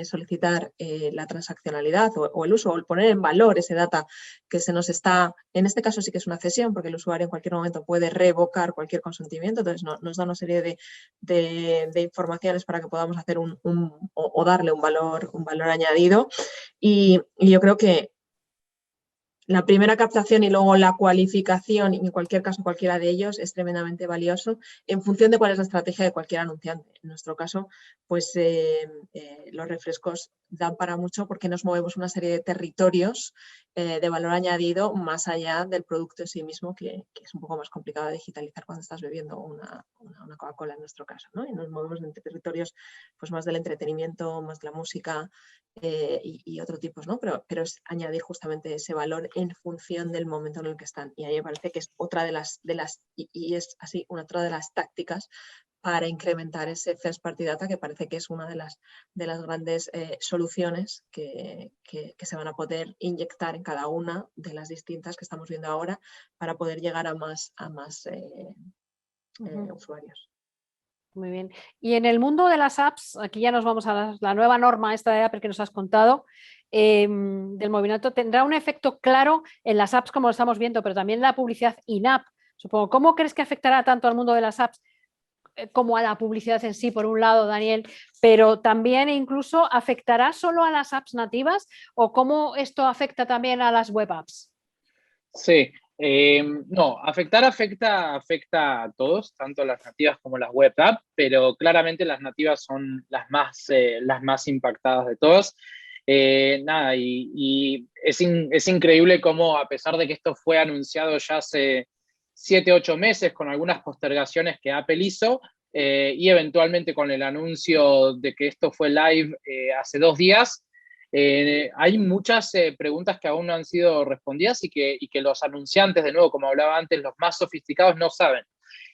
solicitar la transaccionalidad o el uso o el poner en valor ese data que se nos está, en este caso sí que es una cesión porque el usuario en cualquier momento puede revocar cualquier consentimiento, entonces nos da una serie de informaciones para que podamos hacer o darle un valor añadido y yo creo que la primera captación y luego la cualificación, y en cualquier caso cualquiera de ellos, es tremendamente valioso en función de cuál es la estrategia de cualquier anunciante. En nuestro caso, pues los refrescos dan para mucho porque nos movemos una serie de territorios de valor añadido más allá del producto en sí mismo, que es un poco más complicado de digitalizar cuando estás bebiendo una Coca-Cola en nuestro caso, ¿no? Y nos movemos entre territorios pues más del entretenimiento, más de la música, y otro tipo, ¿no? Pero es añadir justamente ese valor en función del momento en el que están. Y ahí me parece que es otra de las y es así, otra de las tácticas para incrementar ese first party data, que parece que es una de las grandes soluciones que se van a poder inyectar en cada una de las distintas que estamos viendo ahora para poder llegar a más usuarios. Muy bien. Y en el mundo de las apps, aquí ya nos vamos a la nueva norma esta de Apple que nos has contado, del movimiento, tendrá un efecto claro en las apps como lo estamos viendo, pero también en la publicidad in-app. Supongo, ¿cómo crees que afectará tanto al mundo de las apps como a la publicidad en sí, por un lado, Daniel, pero también incluso afectará solo a las apps nativas o cómo esto afecta también a las web apps? Sí, no, afecta a todos, tanto las nativas como las web apps, pero claramente las nativas son las más impactadas de todas. Nada, y es increíble cómo, a pesar de que esto fue anunciado ya hace 7, 8 meses, con algunas postergaciones que Apple hizo, y eventualmente con el anuncio de que esto fue live hace 2 días, hay muchas preguntas que aún no han sido respondidas y que los anunciantes, de nuevo, como hablaba antes, los más sofisticados no saben.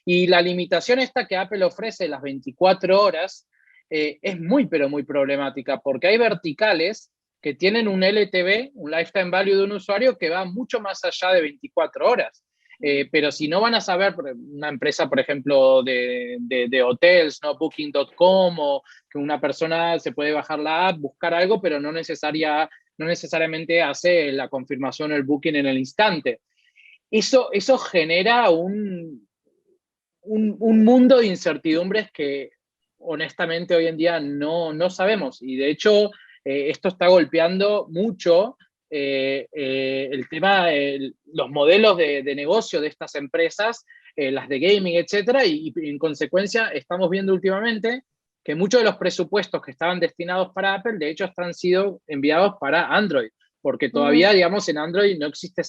Y la limitación esta que Apple ofrece, las 24 horas, es muy, pero muy problemática, porque hay verticales que tienen un LTV, un lifetime value de un usuario, que va mucho más allá de 24 horas. Pero si no van a saber, una empresa, por ejemplo, de hotels, ¿no? Booking.com, o que una persona se puede bajar la app, buscar algo, pero no no necesariamente hace la confirmación o el booking en el instante. Eso genera un mundo de incertidumbres que honestamente hoy en día no sabemos. Y de hecho, esto está golpeando mucho el tema, los modelos de negocio de estas empresas, las de gaming, etcétera, y en consecuencia estamos viendo últimamente que muchos de los presupuestos que estaban destinados para Apple, de hecho, han sido enviados para Android, porque todavía, digamos, en Android no existe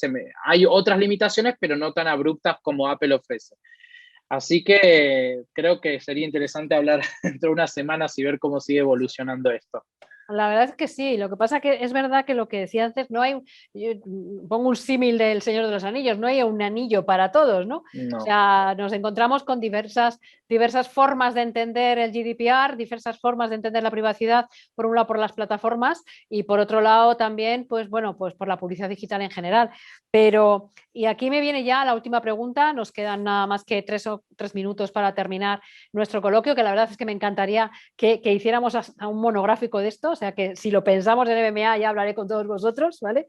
hay otras limitaciones, pero no tan abruptas como Apple ofrece. Así que creo que sería interesante hablar dentro de unas semanas y ver cómo sigue evolucionando esto. La verdad es que sí, lo que pasa que es verdad que lo que decía antes, no hay, yo pongo un símil del Señor de los Anillos, no hay un anillo para todos, ¿no? No. O sea, nos encontramos con diversas formas de entender el GDPR, diversas formas de entender la privacidad, por un lado por las plataformas y por otro lado también, pues bueno, pues por la publicidad digital en general. Pero, y aquí me viene ya la última pregunta, nos quedan nada más que 3 minutos para terminar nuestro coloquio, que la verdad es que me encantaría que hiciéramos a un monográfico de esto. O sea que si lo pensamos en MMA ya hablaré con todos vosotros, ¿vale?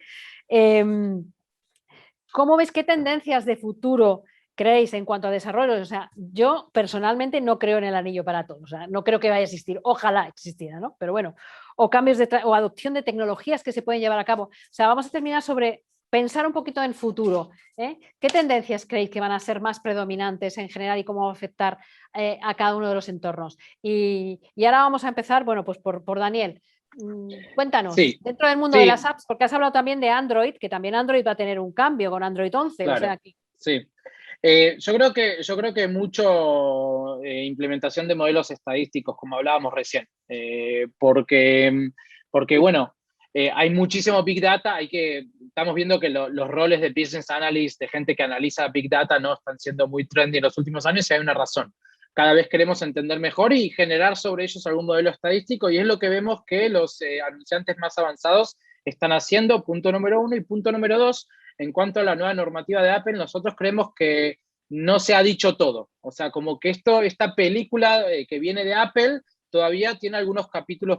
¿Cómo ves qué tendencias de futuro creéis en cuanto a desarrollo? O sea, yo personalmente no creo en el anillo para todos, o sea, no creo que vaya a existir, ojalá existiera, ¿no? Pero bueno, o cambios o adopción de tecnologías que se pueden llevar a cabo. O sea, vamos a terminar sobre pensar un poquito en futuro. ¿Qué tendencias creéis que van a ser más predominantes en general y cómo va a afectar a cada uno de los entornos? Y ahora vamos a empezar, bueno, pues por Daniel. Cuéntanos, sí, dentro del mundo de las apps, porque has hablado también de Android, que también Android va a tener un cambio con Android 11. Claro, o sea que... sí. Yo creo que mucho implementación de modelos estadísticos, como hablábamos recién, porque bueno, hay muchísimo Big Data, estamos viendo que los roles de Business Analyst, de gente que analiza Big Data, no están siendo muy trendy en los últimos años y hay una razón. Cada vez queremos entender mejor y generar sobre ellos algún modelo estadístico y es lo que vemos que los anunciantes más avanzados están haciendo, punto número 1. Y punto número 2, en cuanto a la nueva normativa de Apple, nosotros creemos que no se ha dicho todo. O sea, como que esta película que viene de Apple todavía tiene algunos capítulos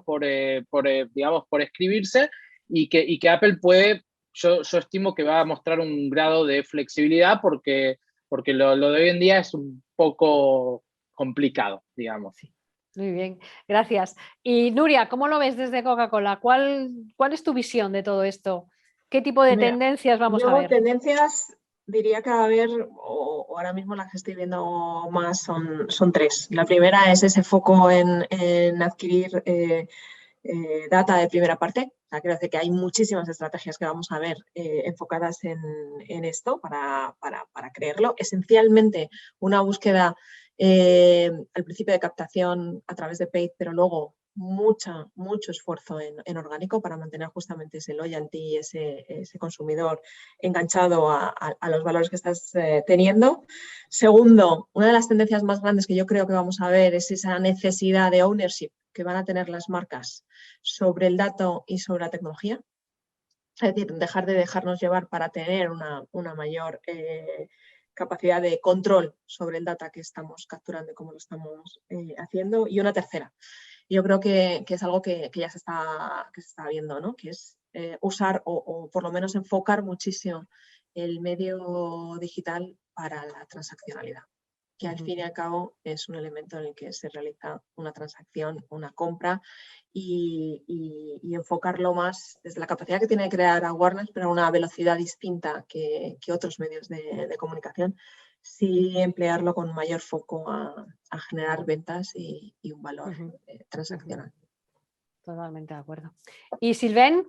digamos, por escribirse y que Apple puede, yo estimo que va a mostrar un grado de flexibilidad porque lo de hoy en día es un poco complicado, digamos. Sí. Muy bien, gracias. Y Nuria, ¿cómo lo ves desde Coca-Cola? ¿Cuál es tu visión de todo esto? ¿Qué tipo de tendencias vamos a ver? Tendencias diría que va a haber, o ahora mismo las que estoy viendo más son 3. La primera es ese foco en adquirir data de primera parte. O sea, quiero decir que hay muchísimas estrategias que vamos a ver enfocadas en esto para creerlo. Esencialmente una búsqueda al principio de captación a través de paid, pero luego mucho esfuerzo en orgánico para mantener justamente ese loyalty y ese consumidor enganchado a los valores que estás teniendo. Segundo, una de las tendencias más grandes que yo creo que vamos a ver es esa necesidad de ownership que van a tener las marcas sobre el dato y sobre la tecnología. Es decir, dejar de dejarnos llevar para tener una mayor capacidad de control sobre el data que estamos capturando y cómo lo estamos haciendo. Y una tercera, yo creo que es algo que ya se está viendo, ¿no? Que es usar o por lo menos enfocar muchísimo el medio digital para la transaccionalidad, que al fin y al cabo es un elemento en el que se realiza una transacción, una compra y enfocarlo más desde la capacidad que tiene de crear awareness, pero a una velocidad distinta que otros medios de comunicación, sí emplearlo con mayor foco a generar ventas y un valor transaccional. Totalmente de acuerdo. ¿Y Sylvain?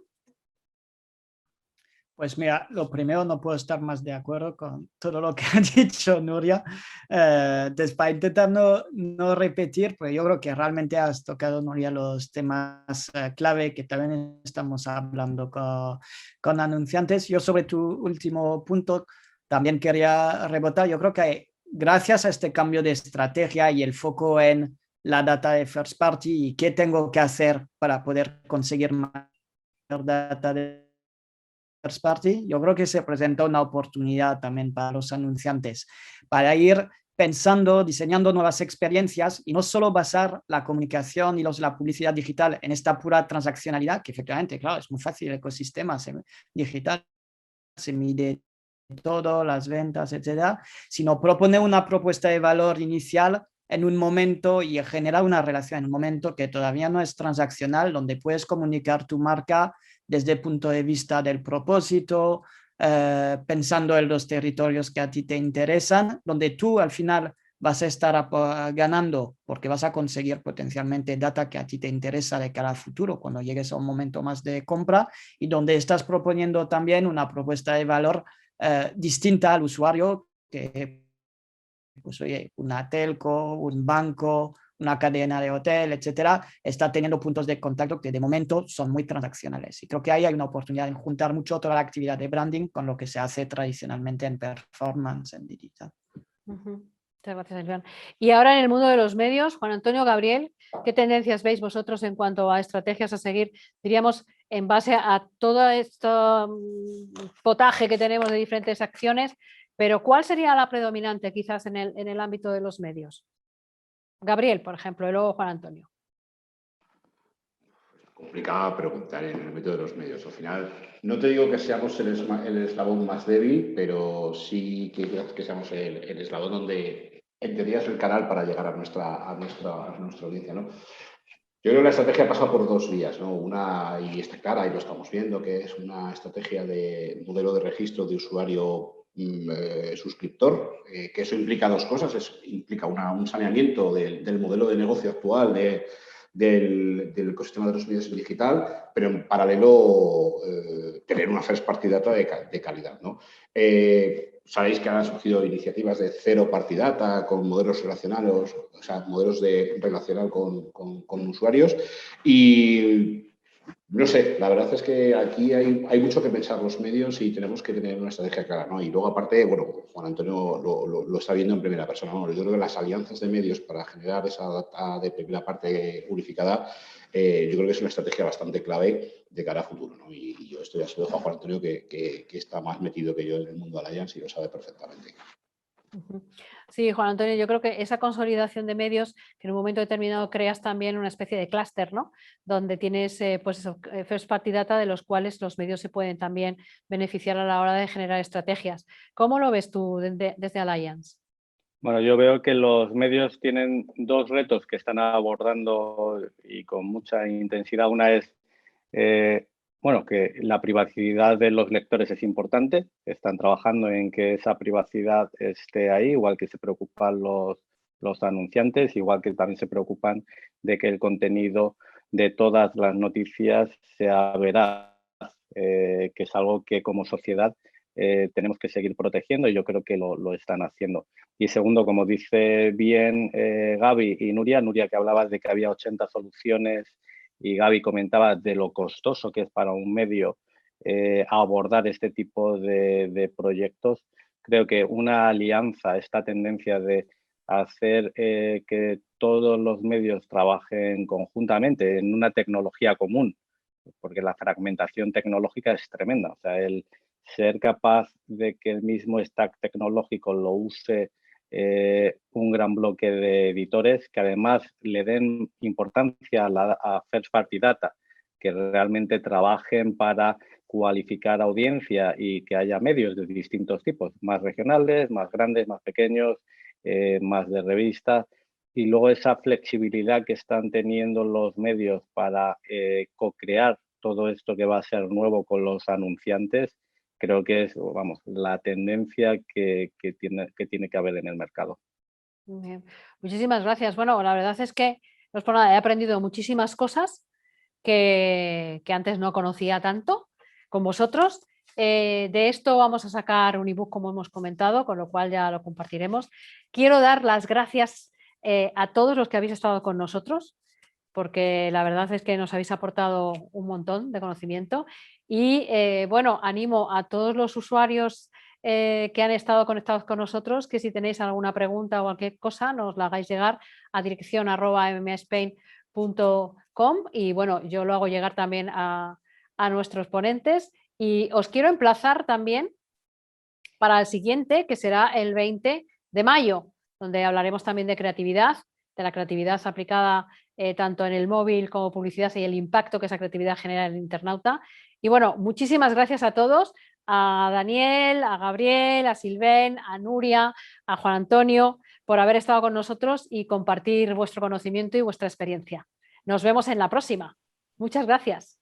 Pues mira, lo primero, no puedo estar más de acuerdo con todo lo que ha dicho Nuria. Para intentar no repetir, pues yo creo que realmente has tocado, Nuria, los temas clave que también estamos hablando con anunciantes. Yo sobre tu último punto también quería rebotar. Yo creo que gracias a este cambio de estrategia y el foco en la data de first party y qué tengo que hacer para poder conseguir mayor data de first party, yo creo que se presenta una oportunidad también para los anunciantes para ir pensando, diseñando nuevas experiencias y no solo basar la comunicación y la publicidad digital en esta pura transaccionalidad, que efectivamente, claro, es muy fácil, el ecosistema digital se mide todo, las ventas, etcétera, sino proponer una propuesta de valor inicial en un momento y generar una relación en un momento que todavía no es transaccional, donde puedes comunicar tu marca desde el punto de vista del propósito, pensando en los territorios que a ti te interesan, donde tú al final vas a estar ganando porque vas a conseguir potencialmente data que a ti te interesa de cara al futuro cuando llegues a un momento más de compra y donde estás proponiendo también una propuesta de valor distinta al usuario que, pues oye, una telco, un banco, una cadena de hotel, etcétera, está teniendo puntos de contacto que de momento son muy transaccionales. Y creo que ahí hay una oportunidad de juntar mucho toda la actividad de branding con lo que se hace tradicionalmente en performance, en digital. Muchas gracias, Joan. Y ahora en el mundo de los medios, Juan Antonio, Gabriel, ¿qué tendencias veis vosotros en cuanto a estrategias a seguir, diríamos, en base a todo este potaje que tenemos de diferentes acciones? Pero ¿cuál sería la predominante quizás en el ámbito de los medios? Gabriel, por ejemplo, y luego Juan Antonio. Complicada preguntar en el ámbito de los medios. Al final, no te digo que seamos el eslabón más débil, pero sí que seamos el eslabón donde en teoría es el canal para llegar a nuestra audiencia, ¿no? Yo creo que la estrategia pasa por dos vías, ¿no? Una, y está clara, y lo estamos viendo, que es una estrategia de modelo de registro de usuario suscriptor, que eso implica dos cosas. Implica un saneamiento del modelo de negocio actual del ecosistema de los medios en digital, pero en paralelo tener una first party data de calidad, ¿no? Sabéis que han surgido iniciativas de cero party data con modelos relacionales, o sea, modelos de relacional con usuarios y no sé, la verdad es que aquí hay mucho que pensar los medios y tenemos que tener una estrategia clara, ¿no? Y luego aparte, bueno, Juan Antonio lo está viendo en primera persona, ¿no? Yo creo que las alianzas de medios para generar esa data de primera parte unificada, yo creo que es una estrategia bastante clave de cara a futuro, ¿no? Y yo esto ya se lo dejo a Juan Antonio que está más metido que yo en el mundo Alliance y lo sabe perfectamente. Sí, Juan Antonio, yo creo que esa consolidación de medios, que en un momento determinado creas también una especie de clúster, ¿no? Donde tienes pues eso, first party data de los cuales los medios se pueden también beneficiar a la hora de generar estrategias. ¿Cómo lo ves tú desde Alliance? Bueno, yo veo que los medios tienen dos retos que están abordando y con mucha intensidad. Una es bueno, que la privacidad de los lectores es importante. Están trabajando en que esa privacidad esté ahí, igual que se preocupan los anunciantes, igual que también se preocupan de que el contenido de todas las noticias sea veraz, que es algo que como sociedad tenemos que seguir protegiendo y yo creo que lo están haciendo. Y segundo, como dice bien Gaby y Nuria que hablabas de que había 80 soluciones y Gaby comentaba de lo costoso que es para un medio abordar este tipo de proyectos, creo que una alianza, esta tendencia de hacer que todos los medios trabajen conjuntamente en una tecnología común, porque la fragmentación tecnológica es tremenda. O sea, el ser capaz de que el mismo stack tecnológico lo use un gran bloque de editores que además le den importancia a first party data, que realmente trabajen para cualificar audiencia y que haya medios de distintos tipos, más regionales, más grandes, más pequeños, más de revistas. Y luego esa flexibilidad que están teniendo los medios para co-crear todo esto que va a ser nuevo con los anunciantes, creo que es, vamos, la tendencia que tiene que haber en el mercado. Bien. Muchísimas gracias. Bueno, la verdad es que no es por nada, he aprendido muchísimas cosas que antes no conocía tanto con vosotros. De esto vamos a sacar un ebook, como hemos comentado, con lo cual ya lo compartiremos. Quiero dar las gracias a todos los que habéis estado con nosotros, porque la verdad es que nos habéis aportado un montón de conocimiento y bueno, animo a todos los usuarios que han estado conectados con nosotros que si tenéis alguna pregunta o cualquier cosa nos la hagáis llegar a dirección @mmaspain.com y bueno, yo lo hago llegar también a nuestros ponentes y os quiero emplazar también para el siguiente, que será el 20 de mayo. donde hablaremos también de creatividad, de la creatividad aplicada tanto en el móvil como publicidad y el impacto que esa creatividad genera en el internauta. Y bueno, muchísimas gracias a todos, a Daniel, a Gabriel, a Silvén, a Nuria, a Juan Antonio, por haber estado con nosotros y compartir vuestro conocimiento y vuestra experiencia. Nos vemos en la próxima. Muchas gracias.